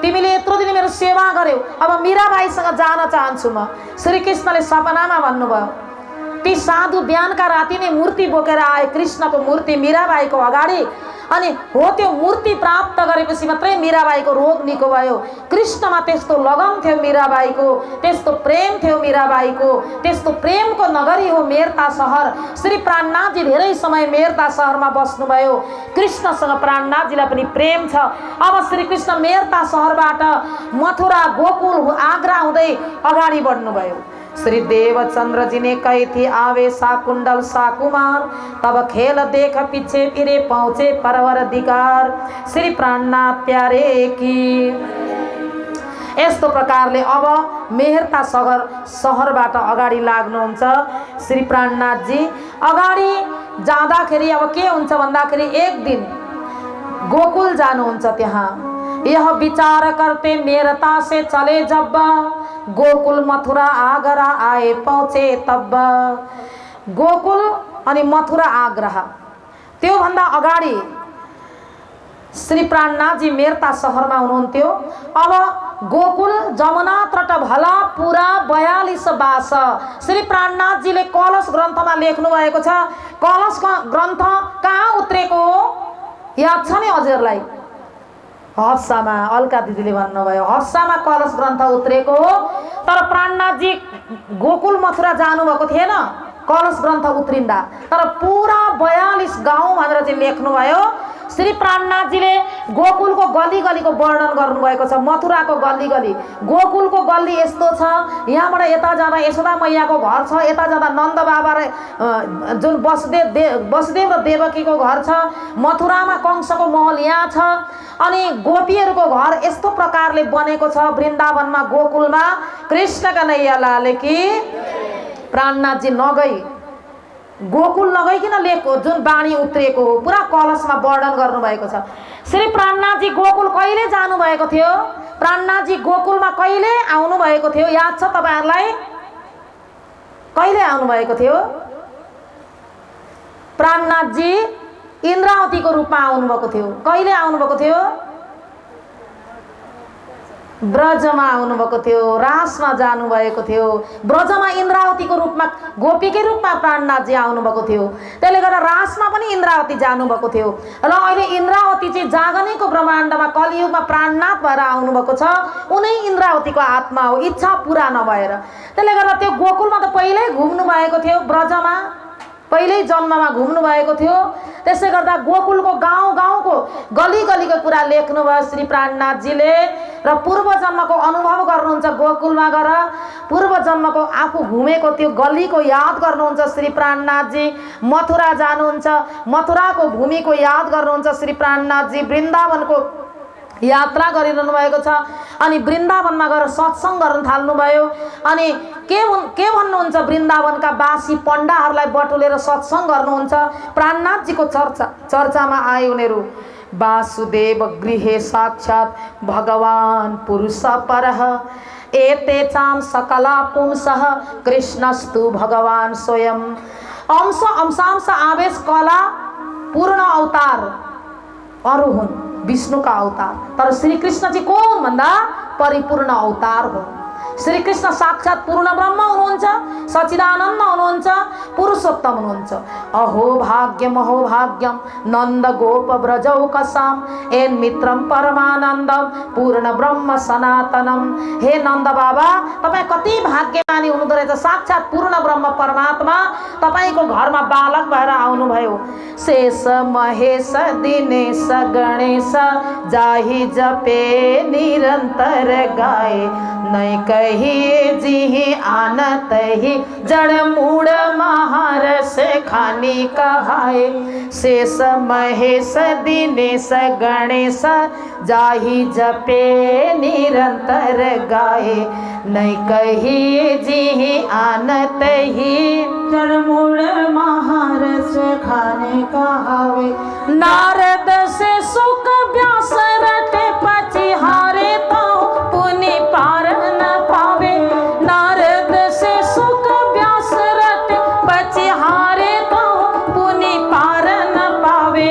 तिमीले यत्रो दिन मेरो सेवा गर्यौ, अब मीराबाईसँग जान चाहन्छु म। श्रीकृष्णले सपनामा भन्नुभयो। ती साधु बिहानका राति नै मूर्ति बोकेर आए, कृष्णको मूर्ति मीराबाईको अगाडि। अनि हो त्यो मूर्ति प्राप्त गरेपछि मात्रै मीराबाईको रोग निको भयो। कृष्णमा त्यस्तो लगन थियो मीराबाईको, त्यस्तो प्रेम थियो मीराबाईको। त्यस्तो प्रेमको नगरी हो मेरता सहर। श्री प्राणनाथजी धेरै समय मेरता सहरमा बस्नुभयो। कृष्णसँग प्राणनाथजीलाई पनि प्रेम छ। अब श्री कृष्ण मेरता सहरबाट मथुरा, गोकुल, आग्रा हुँदै अगाडि बढ्नुभयो। श्री देवचंद्र जी ने कही थी, आवे सा कुंडल सा कुमार, तब खेल देख पीछे फिरे पहुंचे परवर अधिकार। श्री प्राणनाथ प्यारे की। यस्तो प्रकारले अब मेहरता सहरबाट अगाडि लाग्नुहुन्छ श्री प्राणनाथ जी। अगाडि जाँदाखेरि अब के हुन्छ भन्दाखेरि एक दिन गोकुल जानुहुन्छ। त्यहाँ यह विचार करते मेरता से चले जब, गोकुल मथुरा आगरा आए पहुँचे तब। गोकुल अनि मथुरा आग्रह, त्यो भन्दा अगाडि श्री प्राणनाथजी मेरता सहरमा हुनुहुन्थ्यो। अब गोकुल जमुना तट भला पुरा 42 बास। श्री प्राणनाथजीले कलश ग्रन्थमा लेख्नु भएको छ। कलश ग्रन्थ कहाँ उत्रेको हो याद छ नि हजुरलाई? हर्षामा। अलका दिदीले भन्नुभयो हर्षामा कलश ग्रन्थ उत्रेको हो। तर प्राणनाथजी गोकुल मथुरा जानुभएको थिएन कलश ग्रन्थ उत्रिँदा। तर पुरा 42 गाउँ भनेर चाहिँ लेख्नुभयो। श्री प्राणनाथजीले गोकुलको गली गलीको वर्णन गर्नुभएको छ। मथुराको गली गली, गोकुलको गल्ली यस्तो छ। यहाँबाट यता जाँदा यशोदा मैयाको घर छ, यता जाँदा नन्द बाबा र जुन वसुदेव र देवकीको घर छ। मथुरामा कंसको महल यहाँ छ। अनि गोपीहरूको घर यस्तो प्रकारले बनेको छ वृन्दावनमा, गोकुलमा। कृष्ण कन्हैया लाल की। प्राणनाथजी नगई, गोकुल नगइकन लेखको जुन बाणी उत्रिएको हो पुरा कलशमा वर्णन गर्नुभएको छ। श्री प्राणनाथजी गोकुल कहिले जानुभएको थियो? प्राणनाथजी गोकुलमा कहिले आउनु भएको थियो याद छ तपाईहरुलाई? कहिले आउनु भएको थियो? प्राणनाथजी इन्द्रावतीको रूपमा आउनुभएको थियो। कहिले आउनुभएको थियो? ब्रजमा आउनुभएको थियो, रासमा जानुभएको थियो। ब्रजमा इन्द्रावतीको रूपमा, गोपीकै रूपमा प्राणनाथजी आउनुभएको थियो। त्यसले गर्दा रासमा पनि इन्द्रावती जानुभएको थियो। र अहिले इन्द्रावती चाहिँ जागनेको ब्रह्माण्डमा कलियुगमा प्राणनाथ भएर आउनुभएको छ। उनै इन्द्रावतीको आत्मा हो, इच्छा पूरा नभएर। त्यसले गर्दा त्यो गोकुलमा त पहिल्यै घुम्नु भएको थियो, ब्रजमा पहिल्यै जन्ममा घुम्नु भएको थियो। त्यसै गर्दा गोकुलको गाउँ गाउँको गली गलीको कुरा लेख्नुभयो श्री प्राणनाथजीले। र पूर्व जन्मको अनुभव गर्नुहुन्छ गोकुलमा गएर। पूर्व जन्मको आफू घुमेको त्यो गलीको याद गर्नुहुन्छ श्री प्राणनाथजी। मथुरा जानुहुन्छ, मथुराको भूमिको याद गर्नुहुन्छ श्री प्राणनाथजी। वृन्दावनको यात्रा गरिरहनु भएको छ। अनि वृन्दावनमा गएर सत्संग गर्न थाल्नुभयो। अनि के भन्नुहुन्छ वृन्दावनका बासी पण्डाहरूलाई बटुलेर सत्संग गर्नुहुन्छ। प्राणनाथजीको चर्चामा आए उनीहरू। वासुदेव गृहे साक्षात् भगवान पुरुष परः, एते चाम सकला पुंसः कृष्णस्तु भगवान स्वयं। अंश अंशांश आवेश कला पूर्ण अवतार अरु हुन्, विष्णुका अवतार। तर श्री कृष्ण चाहिँ को हुन् भन्दा परिपूर्ण अवतार हुन्। श्री कृष्ण साक्षात् पूर्ण ब्रह्म हुनुहुन्छ, सच्चिदानन्द हुनुहुन्छ, पुरुष पुरुषोत्तम हुनुहुन्छ। अहो भाग्यम अहो भाग्यम नन्द गोप ब्रजौकसाम एन मित्रम परमानन्दम पूर्ण ब्रह्म सनातनम। हे नन्द बाबा, तपाईँ कति भाग्यमानी हुनुहुँदो रहेछ। साक्षात् पूर्ण ब्रह्म परमात्मा तपाईँको घरमा बालक भएर आउनुभयो। शेष महेश दिनेश गणेश जाहि जपे निरंतर गाए नहीं कहिए जी आनत ही जड़ मूड़ महारस खानी कहाए। शेष महेश दिनेश गणेश जाहि जपे निरंतर गाए नहीं कहिए जी आनत ही जड़ मूड़ महारस खाने कहावे। नारद से सुख व्यास रटे पचिहारे तो पुनि पार न पावे। नारद से सुख व्यास रटे पचिहारे तो पुनि पार न पावे।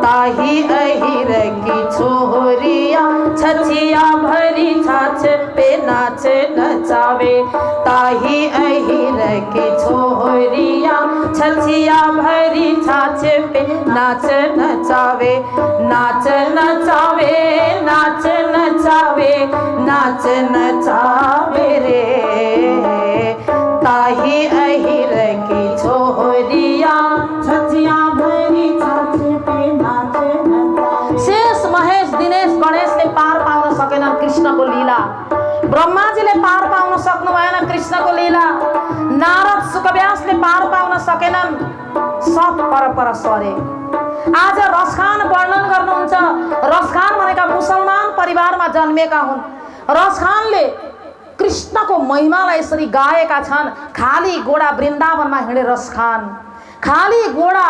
ताही अहिर की छोरिया छछिया भरी छाछ पे नाच नचावे। ताही अहिर की छोरिया छछिया भरी छाछ पे नाच नचावे। नाच नचावे नाच नचावे नाच नचावे रे। ताही अहिर की छोरिया छछिया भरी छाछ पे नाच नचावे। शेष महेश दिनेश गणेशले पार पाउन सकेनन् कृष्णको लीला। ब्रह्माजीले पार पाउन सक्नु भएन कृष्णको लीला। नारद सुकव्यासले पार पाउन सकेनन्। सब परपर सरे। आज रसखान वर्णन गर्नुहुन्छ। रसखान भनेका मुसलमान परिवारमा जन्मेका हुन्। रसखानले कृष्णको महिमालाई यसरी गाएका छन्। खाली गोडा वृन्दावनमा हिँडे रसखान, खाली गोडा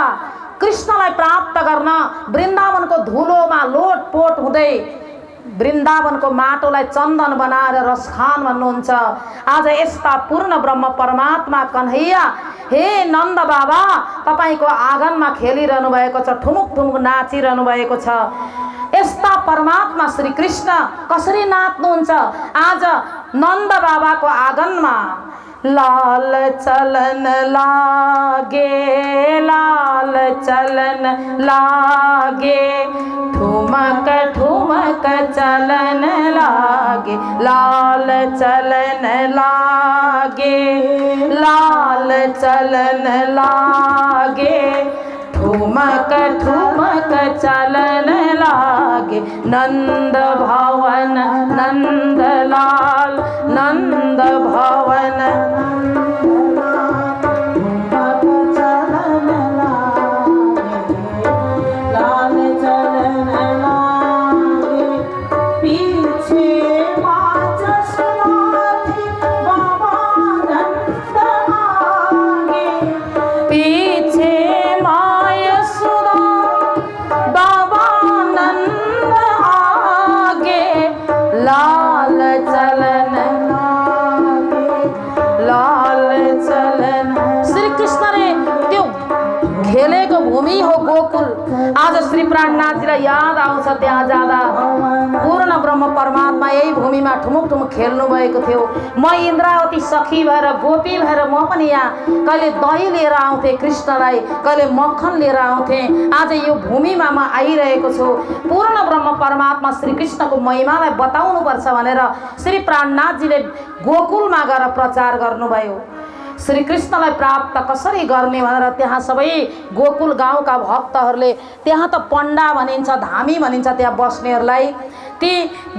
कृष्णलाई प्राप्त गर्न वृन्दावनको धुलोमा लोटपोट हुँदै वृन्दावनको माटोलाई चन्दन बनाएर रसखान भन्नुहुन्छ। आज यस्ता पूर्ण ब्रह्म परमात्मा कन्हैया हे नन्द बाबा तपाईको आँगनमा खेलिरहनु भएको छ, ठुमुक ठुमुक नाचिरहनु भएको छ। यस्ता परमात्मा श्री कृष्ण कसरी नाच्नुहुन्छ। आज नन्द बाबाको आँगनमा लाल चलन लागे लाल चलन लागे ठुमक ठुमक चलन लागे लाल चलन लागे लाल चलन लागे ठुमक ठुमक चलन लागे। नंद भवन नंद लाल नंद भवन भूमि हो गोकुल। आज श्री प्राणनाथजीलाई याद आउँछ त्यहाँ जाँदा। पूर्ण ब्रह्म परमात्मा यही भूमिमा ठुमुक ठुमुक खेल्नु भएको थियो। म इन्द्रावती सखी भएर गोपी भएर म पनि यहाँ कहिले दही लिएर आउँथेँ कृष्णलाई, कहिले मक्खन लिएर आउँथेँ। आज यो भूमिमा म आइरहेको छु। पूर्ण ब्रह्म परमात्मा श्री कृष्णको महिमालाई बताउनु पर्छ भनेर श्री प्राणनाथजीले गोकुलमा गएर प्रचार गर्नुभयो। श्री कृष्णलाई प्राप्त कसरी गर्ने भनेर त्यहाँ सबै गोकुल गाउँका भक्तहरूले, त्यहाँ त पण्डा भनिन्छ धामी भनिन्छ त्यहाँ बस्नेहरूलाई, ती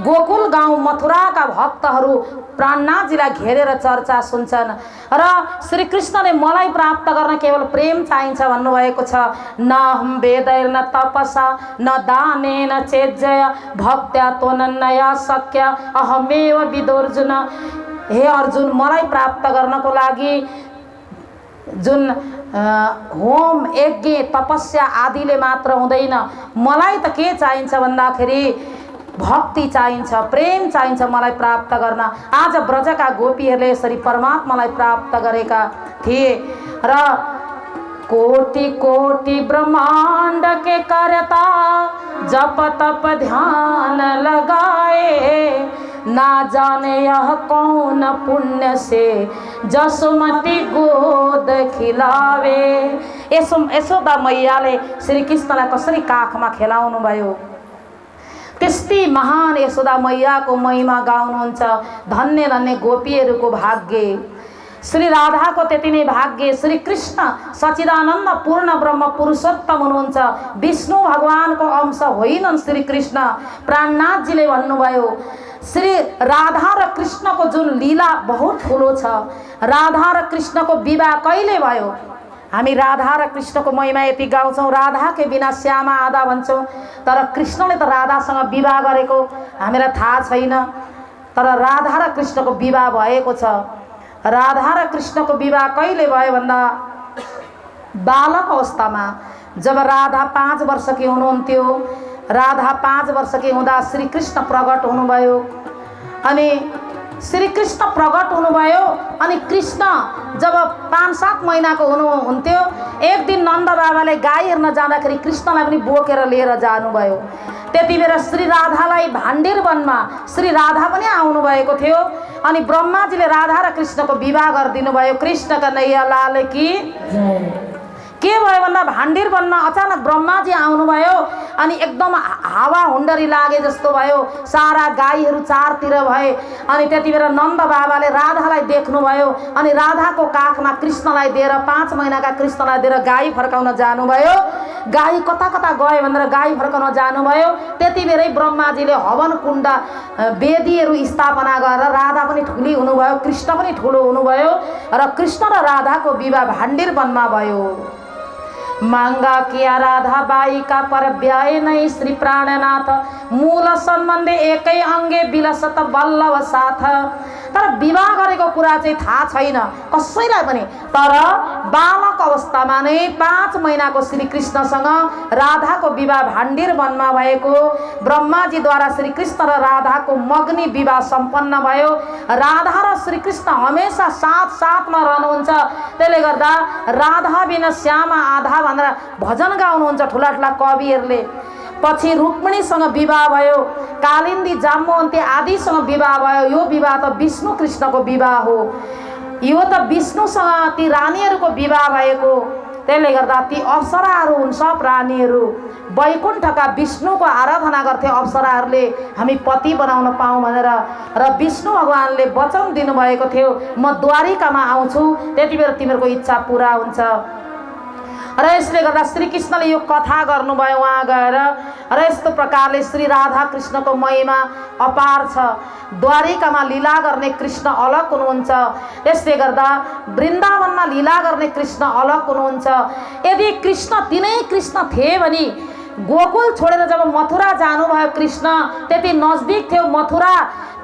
गोकुल गाउँ मथुराका भक्तहरू प्राणनाथजीलाई घेरेर चर्चा सुन्छन् र श्री कृष्णले मलाई प्राप्त गर्न केवल प्रेम चाहिन्छ भन्नुभएको छ। न हम वेदैर न तपसा न दानेन चेज्जय भक्त्या त्वनन्नया शक्य अहमेव विदुर्जुन। हे अर्जुन, मलाई प्राप्त गर्नको लागि जुन होम यज्ञ तपस्या आदिले मात्र हुँदैन। मलाई त के चाहिन्छ भन्दाखेरि भक्ति चाहिन्छ, प्रेम चाहिन्छ मलाई प्राप्त गर्न। आज ब्रजका गोपीहरूले यसरी परमात्मालाई प्राप्त गरेका थिए र कोटि कोटि ब्रह्मांड के करता जप तप ध्यान लगाए ना जाने यह कौन पुण्य से जसोमती गोद खिलावे। यशोदा मैयाले श्री कृष्णलाई कसरी काखमा खेलाउनु भयो। त्यस्तै महान यशोदा मैयाको महिमा गाउनुहुन्छ। धन्य धन्य गोपीहरूको भाग्य, श्री राधाको त्यति नै भाग्य। श्री कृष्ण सच्चिदानन्द पूर्ण ब्रह्म पुरुषोत्तम हुनुहुन्छ। विष्णु भगवानको अंश होइनन् श्री कृष्ण। प्राणनाथजीले भन्नुभयो श्री राधा र कृष्णको जुन लीला बहुत ठुलो छ। राधा र कृष्णको विवाह कहिले भयो? हामी राधा र कृष्णको महिमा यति गाउँछौँ, राधाकै बिना श्यामा आधा भन्छौँ, तर कृष्णले त राधासँग विवाह गरेको हामीलाई थाहा छैन। तर राधा र कृष्णको विवाह भएको छ। राधा र कृष्णको विवाह कहिले भयो भन्दा बालक अवस्थामा, जब राधा 5 वर्षकी हुनुहुन्थ्यो। राधा 5 वर्षकी हुँदा श्री कृष्ण प्रकट हुनुभयो। अनि श्री कृष्ण प्रकट हुनुभयो। अनि कृष्ण जब 5-7 महिनाको हुनुहुन्थ्यो, एक दिन नन्द बाबाले गाई हेर्न जाँदाखेरि कृष्णलाई पनि बोकेर लिएर जानुभयो। त्यति बेला श्री राधालाई भाण्डेर वनमा श्री राधा पनि आउनुभएको थियो। अनि ब्रह्माजीले राधा र कृष्णको विवाह गरिदिनु भयो। कृष्ण कन्हैया लाल की के भयो भन्दा भाण्डेर वनमा अचानक ब्रह्माजी आउनुभयो। अनि एकदम हावा हुन्डरी लागे जस्तो भयो। सारा गाईहरू चारतिर भए। अनि त्यति बेला नन्द बाबाले राधालाई देख्नुभयो। अनि राधाको काखमा कृष्णलाई दिएर 5 महिनाका कृष्णलाई दिएर गाई फर्काउन जानुभयो। गाई कता कता गयो भनेर गाई फर्काउन जानुभयो। त्यति बेलै ब्रह्माजीले हवन कुण्ड वेदीहरू स्थापना गरेर राधा पनि ठुली हुनुभयो, कृष्ण पनि ठुलो हुनुभयो र कृष्ण र राधाको विवाह भाण्डेर वनमा भयो। मांगा किया राधा बाई का पर ब्याए नहीं श्री प्राणनाथ मूल सम्बन्ध एकै अंगे विलसत बल्लभ साथ। तर विवाह गरेको कुरा चाहिँ थाहा छैन कसैलाई पनि। तर बालक अवस्थामा नै 5 महिनाको श्री कृष्णसँग राधाको विवाह भाण्डेर वनमा भएको। ब्रह्माजीद्वारा श्री कृष्ण र राधाको मग्नी विवाह सम्पन्न भयो। राधा र श्री कृष्ण हमेशा साथमा रहनुहुन्छ। त्यसले गर्दा राधा बिना श्यामा आधा भनेर भजन गाउनुहुन्छ ठुला ठुला कविहरूले। पछि रुक्मिणीसँग विवाह भयो, कालिन्दी जाम्बवन्ती आदिसँग विवाह भयो। यो विवाह त विष्णु कृष्णको विवाह हो। यो त विष्णुसँग ती रानीहरूको विवाह भएको। त्यसले गर्दा ती अप्सराहरू हुन्, सब रानीहरू वैकुण्ठका विष्णुको आराधना गर्थे अप्सराहरूले, हामी पति बनाउन पाऊँ भनेर। र विष्णु भगवानले वचन दिनुभएको थियो, म द्वारिकामा आउँछु, त्यति बेला तिमीहरूको इच्छा पुरा हुन्छ। र यसले गर्दा श्री कृष्णले यो कथा गर्नुभयो वहाँ गएर। र यस्तो प्रकारले श्री राधा कृष्णको महिमा अपार छ। द्वारिकामा लीला गर्ने कृष्ण अलग हुनुहुन्छ। यसले गर्दा वृन्दावनमा लीला गर्ने कृष्ण अलग हुनुहुन्छ। यदि कृष्ण तिनै कृष्ण थिए भने गोकुल छोडेर जब मथुरा जानुभयो कृष्ण, त्यति नजदिक थियो मथुरा।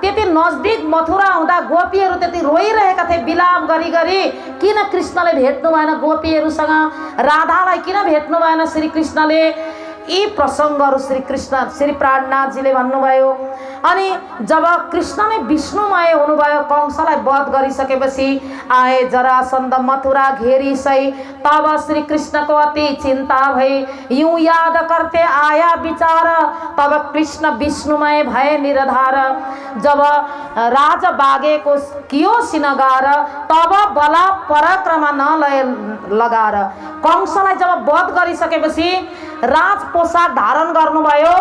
त्यति नजदिक मथुरा हुँदा गोपीहरू त्यति रोइरहेका थिए विलाप गरी गरी। किन कृष्णले भेट्नु भएन गोपीहरूसँग? राधालाई किन भेट्नु भएन श्री कृष्णले? यी प्रसङ्गहरू श्री कृष्ण श्री प्राणनाथजीले भन्नुभयो। अनि जब कृष्ण नै विष्णुमय हुनुभयो, कंसलाई वध गरिसकेपछि आए जरासन्ध मथुरा घेरिसै, तब श्री कृष्णको अति चिन्ता भई यूं याद करते आया विचार, तब कृष्ण विष्णुमय भए निराधार। जब राजा बागेको कियो सिनगार, तब बला पराक्रम नलय लगार। कंसलाई जब वध गरिसकेपछि राज पोशाक धारण गर्नुभयो।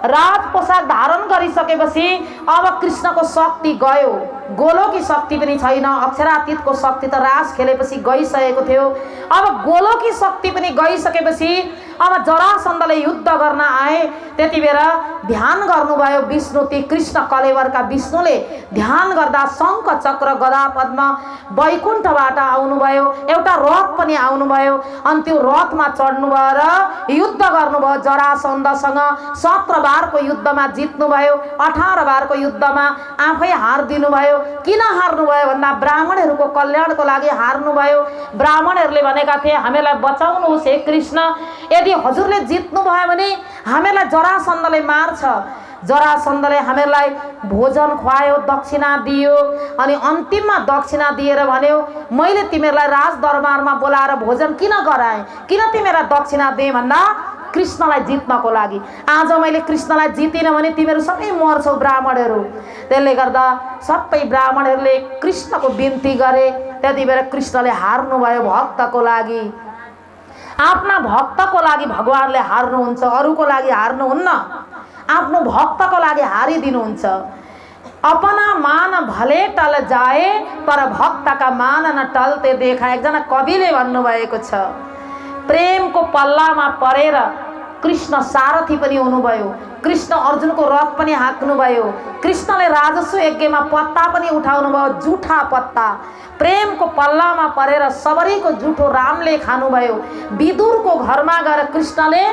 राज पोशाक धारण गरिसकेपछि अब कृष्णको शक्ति गयो, गोलोकी शक्ति पनि छैन। अक्षरातीतको शक्ति त रास खेलेपछि गइसकेको थियो। अब गोलोकी शक्ति पनि गइसकेपछि अब जरासन्धले युद्ध गर्न आए। त्यति बेला ध्यान गर्नुभयो विष्णु, ती कृष्ण कलेवरका विष्णुले ध्यान गर्दा शङ्ख चक्र गदा पद्म वैकुण्ठबाट आउनुभयो। एउटा रथ पनि आउनुभयो। अनि त्यो रथमा चढ्नुभयो र युद्ध गर्नुभयो जरासन्धसँग। 17 बारको युद्धमा जित्नुभयो, 18 बारको युद्धमा आफै हार दिनुभयो। किन हार्नुभयो भन्दा ब्राह्मणहरूको कल्याणको लागि हार्नुभयो। ब्राह्मणहरूले भनेका थिए हामीलाई बचाउनुहोस् हे कृष्ण, यदि हजुरले जित्नुभयो भने हामीलाई जरासन्धले मार्छ। जरासन्धले हामीलाई भोजन खुवायो, दक्षिणा दियो। अनि अन्तिममा दक्षिणा दिएर भन्यो मैले तिमीहरूलाई राजदरबारमा बोलाएर भोजन किन गराएँ, किन तिमीलाई दक्षिणा दिएँ भन्दा कृष्णलाई जित्नको लागि। आज मैले कृष्णलाई जितिनँ भने तिमीहरू सबै मर्छौ ब्राह्मणहरू। त्यसले गर्दा सबै ब्राह्मणहरूले कृष्णको बिन्ती गरे। त्यति बेला कृष्णले हार्नुभयो भक्तको लागि। आफ्ना भक्तको लागि भगवानले हार्नुहुन्छ, अरूको लागि हार्नुहुन्न। आफ्नो भक्तको लागि हारिदिनुहुन्छ। अपना मान भले टल जाए पर भक्तका मान न टलते देखा। एकजना कविले भन्नुभएको छ। प्रेमको पल्लामा परेर कृष्ण सारथी पनि हुनुभयो। कृष्ण अर्जुनको रथ पनि हाँक्नुभयो। कृष्णले राजस्व यज्ञमा पत्ता पनि उठाउनुभयो, जुठा पत्ता। प्रेमको पल्लामा परेर सबरीको जुठो रामले खानुभयो। विदुरको घरमा गएर कृष्णले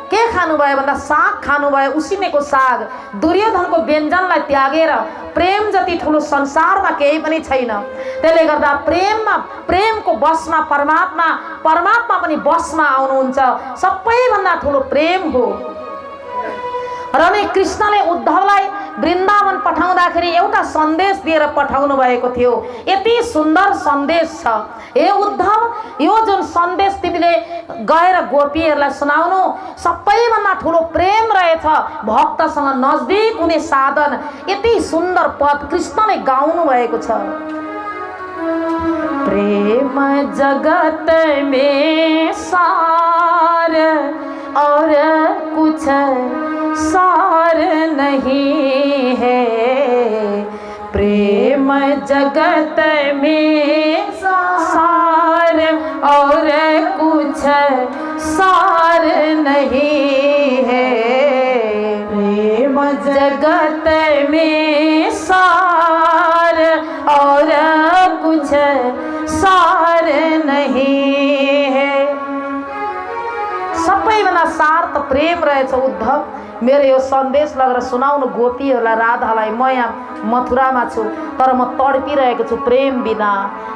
के खानुभयो भन्दा साग खानुभयो, उसिनेको साग। दुर्योधनको व्यञ्जनलाई त्यागेर प्रेम जति ठुलो संसारमा केही पनि छैन। त्यसले गर्दा प्रेमको बसमा परमात्मा पनि बसमा आउनुहुन्छ। सबैभन्दा ठुलो प्रेम हो। र नै कृष्णले उद्धवलाई वृन्दावन पठाउँदाखेरि एउटा सन्देश दिएर पठाउनु भएको थियो। यति सुन्दर सन्देश छ। हे उद्धव, यो जुन सन्देश तिमीले गएर गोपीहरूलाई सुनाउनु, सबैभन्दा ठुलो प्रेम रहेछ, भक्तसँग नजदिक हुने साधन। यति सुन्दर पद कृष्णले गाउनु भएको छ। प्रेम जगत में सार और कुछ सार नहीं है। प्रेम जगत में सार और कुछ सार नहीं है। प्रेम जगत में सार और कुछ सार नहीं है। सबैभन्दा सार त प्रेम रहेछ उद्धव। मेरो यो सन्देश लगेर सुनाउनु गोपीहरूलाई, राधालाई। म यहाँ मथुरामा छु तर म तडपिरहेको छु प्रेम बिना।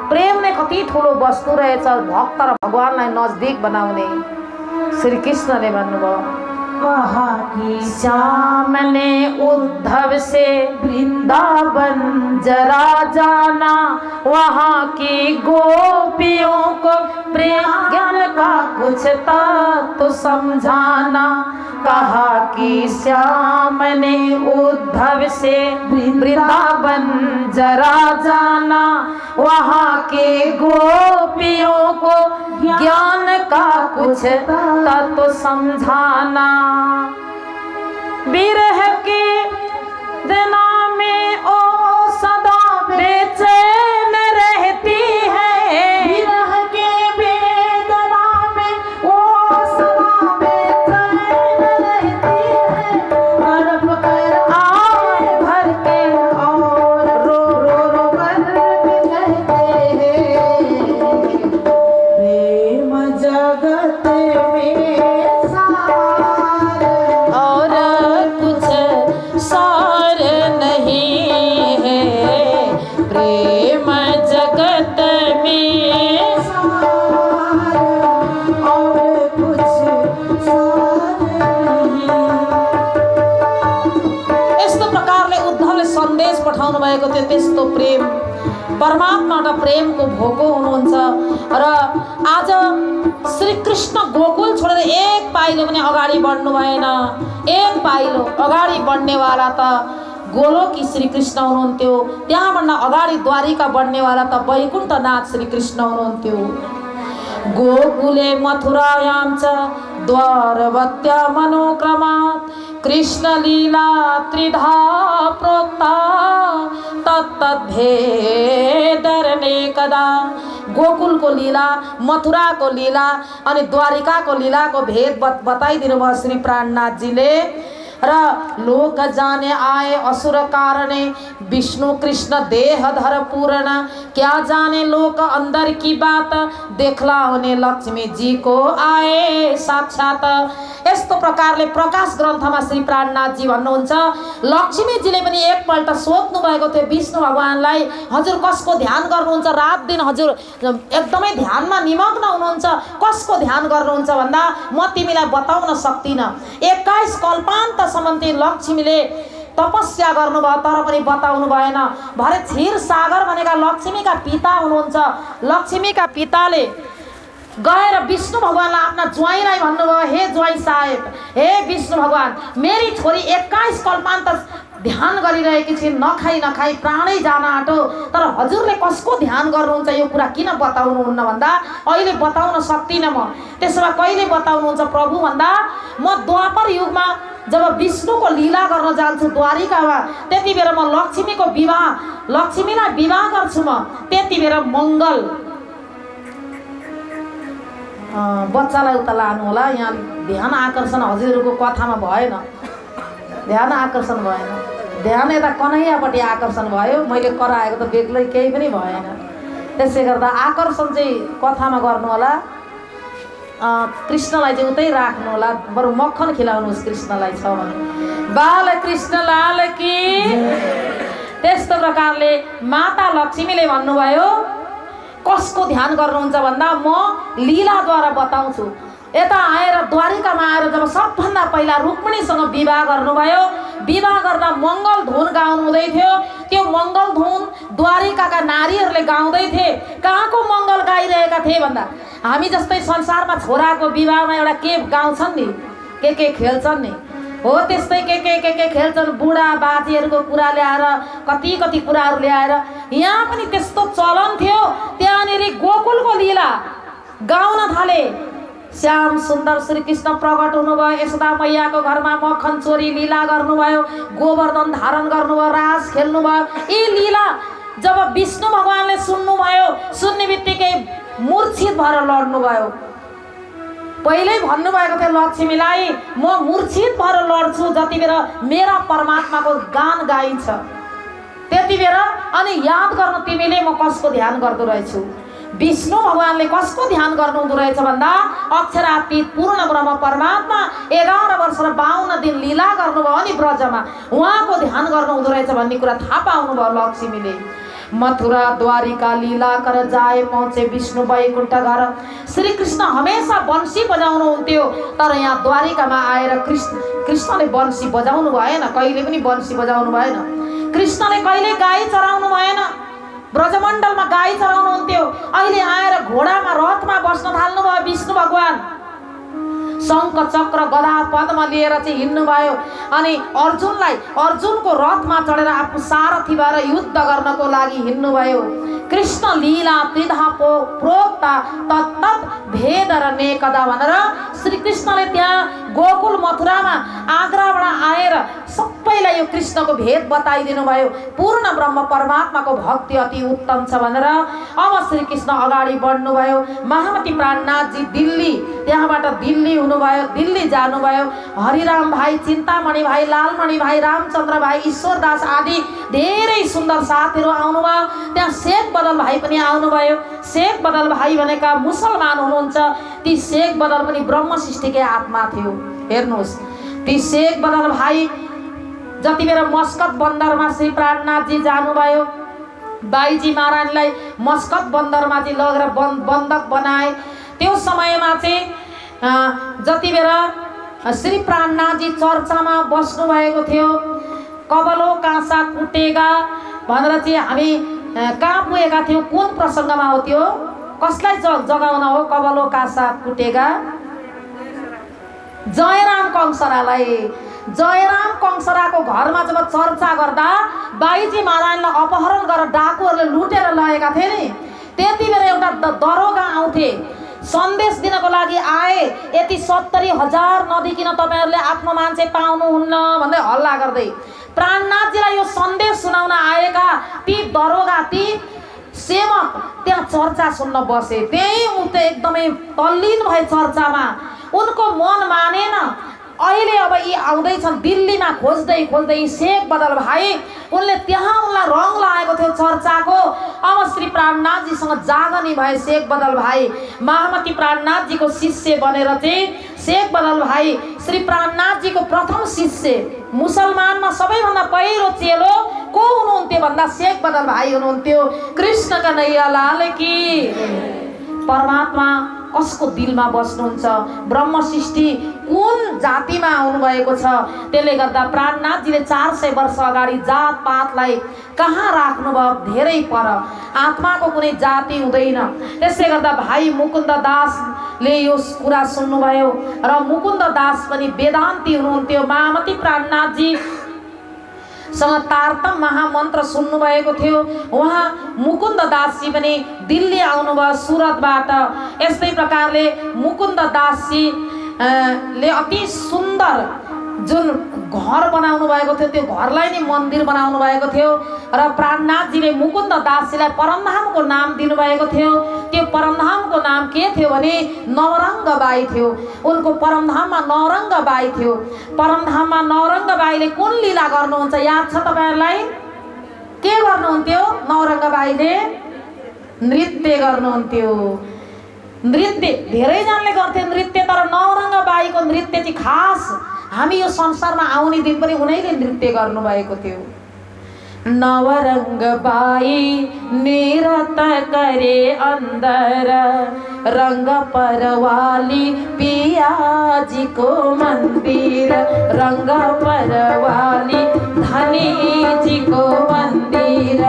प्रेम नै कति ठुलो वस्तु रहेछ, भक्त र भगवानलाई नजदिक बनाउने। श्री कृष्णले भन्नुभयो, वहाँ की श्याम ने उद्धव से वृंदावन जरा जाना। वहाँ की गोपियों को प्रेम ज्ञान का कुछ तत्व समझाना। कहा कि श्याम ने उद्धव से वृंदावन जरा जाना। वहाँ के गोपियों को ज्ञान का कुछ तत्व समझाना। विरह के दिना में ओ सदा बेचैन रहती है। विरह के वेदना में वो सदा बेचैन रहती है। तड़प कर आँख भर के और रो रो कर कहते हैं। प्रेम जगत में सार और कुछ सार नहीं है। प्रेम जगत में सार और कुछ सार नहीं। यस्तो प्रकारले उद्धवले सन्देश पठाउनु भएको थियो। त्यस्तो प्रेम परमात्माबाट प्रेमको भोको हुनुहुन्छ। र आज श्री कृष्ण गोकुल छोडेर एक पाइलो पनि अगाडि बढ्नु भएन। एक पाइलो अगाडि बढ्नेवाला त गोलोकी श्री कृष्ण हुनुहुन्थ्यो। त्यहाँभन्दा अगाडि द्वारिका बढ्नेवाला त वैकुण्ठनाथ श्री कृष्ण हुनुहुन्थ्यो। गोकुले मथुरायां च द्वारवत्या मनोक्रमात् कृष्ण लीला त्रिधा प्रोक्ता तत्तद्भेदरने कदा। गोकुलको लीला, मथुराको लीला अनि द्वारिकाको लीलाको भेद बताइदिनु भयो श्री प्राणनाथजीले। र लोक जाने आए असुर कारणे विष्णु कृष्ण देहधर पूर्ण। क्या जाने लोक अंदर की बात देखला हुने लक्ष्मी जी को आए साक्षात। यस्तो प्रकारले प्रकाश ग्रन्थमा श्री प्राणनाथजी भन्नुहुन्छ, लक्ष्मीजीले पनि एकपल्ट सोध्नु भएको थियो विष्णु भगवानलाई, हजुर कसको ध्यान गर्नुहुन्छ? रात दिन हजुर एकदमै ध्यानमा निमग्न हुनुहुन्छ, कसको ध्यान गर्नुहुन्छ भन्दा म तिमीलाई बताउन सक्दिनँ। 21 कल्पान्तसम्म लक्ष्मीले तपस्या गर्नुभयो तर पनि बताउनु भएन। भरे क्षीर सागर भनेका लक्ष्मीका पिता हुनुहुन्छ। लक्ष्मीका पिताले गएर विष्णु भगवानलाई आफ्ना ज्वाइँलाई भन्नुभयो, हे ज्वाइँ साहेब, हे विष्णु भगवान, मेरी छोरी 21 कल्पान्त ध्यान गरिरहेकी छिन्, नखाई नखाई प्राणै जान आँटो, तर हजुरले कसको ध्यान गर्नुहुन्छ यो कुरा किन बताउनुहुन्न भन्दा अहिले बताउन सक्दिनँ म। त्यसो भए कहिले बताउनुहुन्छ प्रभु भन्दा म द्वापर युगमा जब विष्णुको लीला गर्न जान्छु द्वारिकामा, त्यति बेला म लक्ष्मीको विवाह, लक्ष्मीलाई विवाह गर्छु म। त्यति बेला मङ्गल बच्चालाई उता लानु होला। यहाँ ध्यान आकर्षण हजुरहरूको कथामा भएन, ध्यान आकर्षण भएन, ध्यान यता कन्हैयापट्टि आकर्षण भयो, मैले कराएको त बेग्लै केही पनि भएन। त्यसै गर्दा आकर्षण चाहिँ कथामा गर्नु होला, कृष्णलाई चाहिँ उतै राख्नु होला, बरु मक्खन खिलाउनुहोस् कृष्णलाई छ भने। बालकृष्ण लाल की। त्यस्तो प्रकारले माता लक्ष्मीले भन्नुभयो कसको ध्यान गर्नुहुन्छ भन्दा म लीलाद्वारा बताउँछु। यता आएर द्वारिकामा आएर जब सबभन्दा पहिला रुक्मिणीसँग विवाह गर्नुभयो, विवाह गर्दा मङ्गल धुन गाउनु हुँदै थियो। त्यो मङ्गल धुन द्वारिकाका नारीहरूले गाउँदै थिए। कहाँको मङ्गल गाइरहेका थिए भन्दा हामी जस्तै संसारमा छोराको विवाहमा एउटा के गाउँछन् नि, के खेल्छन् नि, हो त्यस्तै के खेल्छन्। बुढा बाजेहरूको कुरा ल्याएर कति कुराहरू ल्याएर यहाँ पनि त्यस्तो चलन थियो। त्यहाँनिर गोकुलको लीला गाउन थाले। श्याम सुन्दर श्री कृष्ण प्रकट हुनुभयो, यशोदा मैयाको घरमा मक्खन चोरी लीला गर्नुभयो, गोवर्धन धारण गर्नुभयो, रास खेल्नुभयो। यी लीला जब विष्णु भगवानले सुन्नुभयो, सुन्ने बित्तिकै मूर्छित भएर लड्नुभयो। पहिल्यै भन्नुभएको थियो लक्ष्मीलाई, म मूर्छित भएर लड्छु जति बेला मेरा परमात्माको गान गाइन्छ त्यति बेला। अनि याद गर्नु तिमीले म कसको ध्यान गर्दो रहेछु। विष्णु भगवानले कसको ध्यान गर्नु हुँदो रहेछ भन्दा अक्षरातीत पूर्ण ब्रह्म परमात्मा 11 वर्ष र 52 दिन लीला गर्नुभयो अनि ब्रजमा उहाँको ध्यान गर्नु हुँदो रहेछ भन्ने कुरा थाहा पाउनुभयो लक्ष्मीले। मथुरा द्वारिका लीला कर जाए पहुँचे विष्णु वैकुण्ठ घर। श्री कृष्ण हमेशा बंसी बजाउनु हुन्थ्यो, तर यहाँ द्वारिकामा आएर कृष्णले बंसी बजाउनु भएन, कहिले पनि बंसी बजाउनु भएन। कृष्णले कहिले गाई चराउनु भएन, ब्रजमण्डलमा गाई चराउनु हुन्थ्यो। अहिले आएर घोडामा रथमा बस्न थाल्नुभयो विष्णु भगवान। शङ्ख चक्र गदा पद्म लिएर चाहिँ हिँड्नुभयो अनि अर्जुनको रथमा चढेर आफू सारथी भएर युद्ध गर्नको लागि हिँड्नुभयो। कृष्ण लीला त्रिधा प्रोक्ता तत्तत् भेद र नेकदा भनेर श्री कृष्णले त्यहाँ गोकुल मथुरामा आग्राबाट आएर सबैलाई यो कृष्णको भेद बताइदिनु भयो। पूर्ण ब्रह्म परमात्माको भक्ति अति उत्तम छ भनेर अब श्री कृष्ण अगाडि बढ्नुभयो। महामती प्राणनाथजी दिल्ली, त्यहाँबाट दिल्ली हुनुभयो, दिल्ली जानुभयो। हरिराम भाइ, चिन्तामणि भाइ, लालमणि भाइ, रामचन्द्र भाइ, ईश्वरदास आदि धेरै सुन्दर साथीहरू आउनुभयो। त्यहाँ शेख बदल भाइ पनि आउनुभयो। शेख बदल भाइ भनेका मुसलमान हुनुहुन्छ। ती शेख बदल पनि ब्रह्म सृष्टिकै आत्मा थियो। हेर्नुहोस्, ती शेख बदल भाइ जति बेला मस्कत बन्दरमा श्री प्राणनाथजी जानुभयो, बाईजी महारानीलाई मस्कत बन्दरमा चाहिँ लगेर बन्दक बनाए। त्यो समयमा चाहिँ जति बेला श्री प्राणनाथजी चर्चामा बस्नु भएको थियो, कबलो काँसा कुटेगा भनेर चाहिँ हामी कहाँ पुगेका थियौँ, कुन प्रसङ्गमा हो त्यो, कसलाई जगाउन हो कबलो काँसा कुटेगा? जयराम कंसरालाई। जयराम कंसराको घरमा जब चर्चा गर्दा बाईजी महारानीलाई अपहरण गरेर डाकुहरूले लुटेर लगेका थिए नि, त्यति बेला एउटा दरोगा आउँथे, सन्देश दिनको लागि आए। यति 70,000 नदिकिन तपाईँहरूले आफ्नो मान्छे पाउनुहुन्न भन्दै हल्ला गर्दै प्राणनाथजीलाई यो सन्देश सुनाउन आएका ती दरोगा, ती सेवक त्यहाँ चर्चा सुन्न बसे। त्यही उते एकदमै तल्लीन भए चर्चामा, उनको मन मानेन। अहिले अब यी आउँदैछन् दिल्लीमा खोज्दै खोज्दै शेख बदल भाइ, उनले त्यहाँ उनलाई रङ लागेको थियो चर्चाको। अब श्री प्राणनाथजीसँग जागनी भए शेख बदल भाइ, महामती प्राणनाथजीको शिष्य बनेर चाहिँ शेख बदल भाइ श्री प्राणनाथजीको प्रथम शिष्य। मुसलमानमा सबैभन्दा पहिलो चेलो को हुनुहुन्थ्यो भन्दा शेख बदल भाइ हुनुहुन्थ्यो। कृष्ण कन्हैया लाल की। परमात्मा कसको दिलमा बस्नुहुन्छ, ब्रह्म सृष्टि कुन जातिमा आउनुभएको छ। त्यसले गर्दा प्राणनाथजीले 400 वर्ष अगाडि जातपातलाई कहाँ राख्नुभयो, धेरै पर। आत्माको कुनै जाति हुँदैन। त्यसले गर्दा भाइ मुकुन्द दासले यो कुरा सुन्नुभयो र मुकुन्द दास पनि वेदान्ती हुनुहुन्थ्यो। महामती प्राणनाथजी सँग तारतम महामन्त्र सुन्नुभएको थियो। उहाँ मुकुन्द दासजी पनि दिल्ली आउनुभयो सुरतबाट। यस्तै प्रकारले मुकुन्द दासजी ले अति सुन्दर जुन घर बनाउनु भएको थियो, त्यो घरलाई नै मन्दिर बनाउनु भएको थियो र प्राणनाथजीले मुकुन्द दासजीलाई परमधामको नाम दिनुभएको थियो। त्यो परमधामको नाम के थियो भने नवरङ्ग बाई थियो। उनको परमधाममा नवरङ्ग बाई थियो। परमधाममा नवरङ्ग बाईले कुन लीला गर्नुहुन्छ याद छ तपाईहरुलाई? के गर्नुहुन्थ्यो? नवरङ्ग बाईले नृत्य गर्नुहुन्थ्यो। नृत्य धेरैजनाले गर्थे नृत्य, तर नवरङ्ग बाईको नृत्य चाहिँ खास। हामी यो संसारमा आउने दिन पनि उनीले नृत्य गर्नुभएको थियो। नवरङ्ग बाई निरत करे अंदर, रंग परवाली पियाजी को मंदिर, रंग परवाली धनी जी को मंदिर।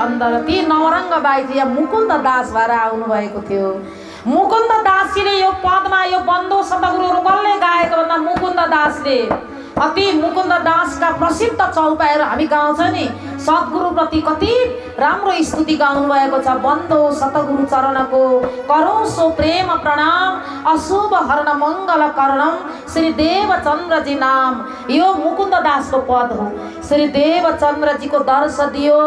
अंदर ती नवरङ्ग बाईजी या मुकुन्द दास भएर आउनु भएको थियो। मुकुन्द दासजीले यो पदमा यो बन्दो सतगुरुहरू कसले गाएको भन्दा मुकुन्द दासले। अति मुकुन्द दासका प्रसिद्ध चौपाईहरू हामी गाउँछ नि। सद्गुरुप्रति कति राम्रो स्तुति गाउनु भएको छ। बन्दो सतगुरु चरणको करौं सो प्रेम प्रणाम, अशुभ हरण मङ्गल करणम, श्री देवचन्द्रजी नाम। यो मुकुन्द दासको पद हो। श्री देवचन्द्रजीको दर्श दियो,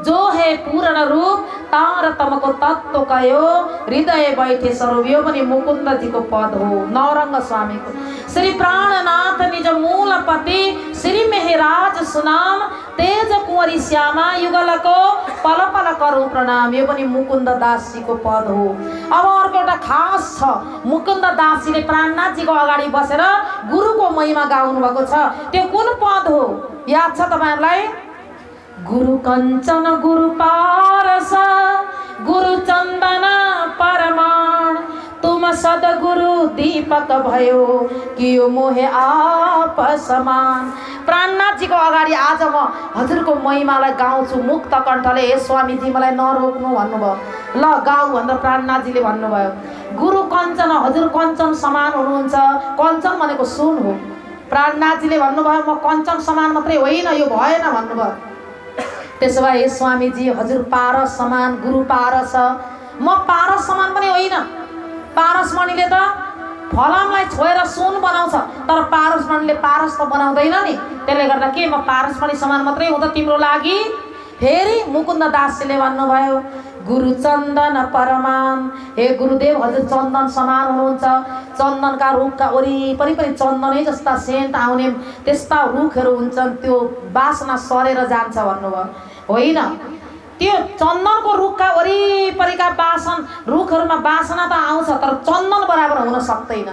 जो है पूर्ण रूप तार तमको तत्व कयो, हृदय बैठे स्वरूप। यो पनि मुकुन्दजीको पद हो, नवरङ्ग स्वामीको। श्री प्राणनाथ निज मूलपति, श्री मेहराज सुनाम, तेज कुंवरी श्यामा युगलको पल पल करू प्रणाम। यो पनि मुकुन्द दासजीको पद हो। अब अर्को एउटा खास छ। मुकुन्द दासजीले प्राणनाथजीको अगाडि बसेर गुरुको महिमा गाउनु भएको छ। त्यो कुन पद हो याद छ तपाईहरुलाई? गुरु कञ्चन गुरु पारस, गुरु चन्दन परमाण, तुम सद्गुरु दीपक भयो, कियो मोहे आप समान। प्राणनाथजीको अगाडि आज म हजुरको महिमालाई गाउँछु मुक्त कण्ठले। हे स्वामीजी मलाई नरोक्नु भन्नुभयो। ल गाउँ भनेर प्राणनाथजीले भन्नुभयो। गुरु कञ्चन, हजुर कञ्चन समान हुनुहुन्छ। कञ्चन भनेको सुन हो। प्राणनाथजीले भन्नुभयो म कञ्चन समान मात्रै होइन, यो भएन भन्नुभयो। त्यसो भए हे स्वामीजी हजुर पारस समान, गुरु पारस। म पारस समान पनि होइन। पारसमणिले त फलामलाई छोएर सुन बनाउँछ, तर पारसमणिले पारस त बनाउँदैन नि। त्यसले गर्दा के म पारसमणि समान मात्रै हुँदा तिम्रो लागि? फेरि मुकुन्द दासजीले भन्नुभयो गुरु चन्दन परमान। हे गुरुदेव हजुर चन्दन समान हुनुहुन्छ। चन्दनका रुखका वरिपरि पनि चन्दनै जस्ता सेन्ट आउने त्यस्ता रुखहरू हुन्छन्, त्यो बासना सरेर जान्छ भन्नुभयो। होइन, त्यो चन्दनको रुखका वरिपरिका रुखहरूमा बासना त आउँछ, तर चन्दन बराबर हुन सक्दैन।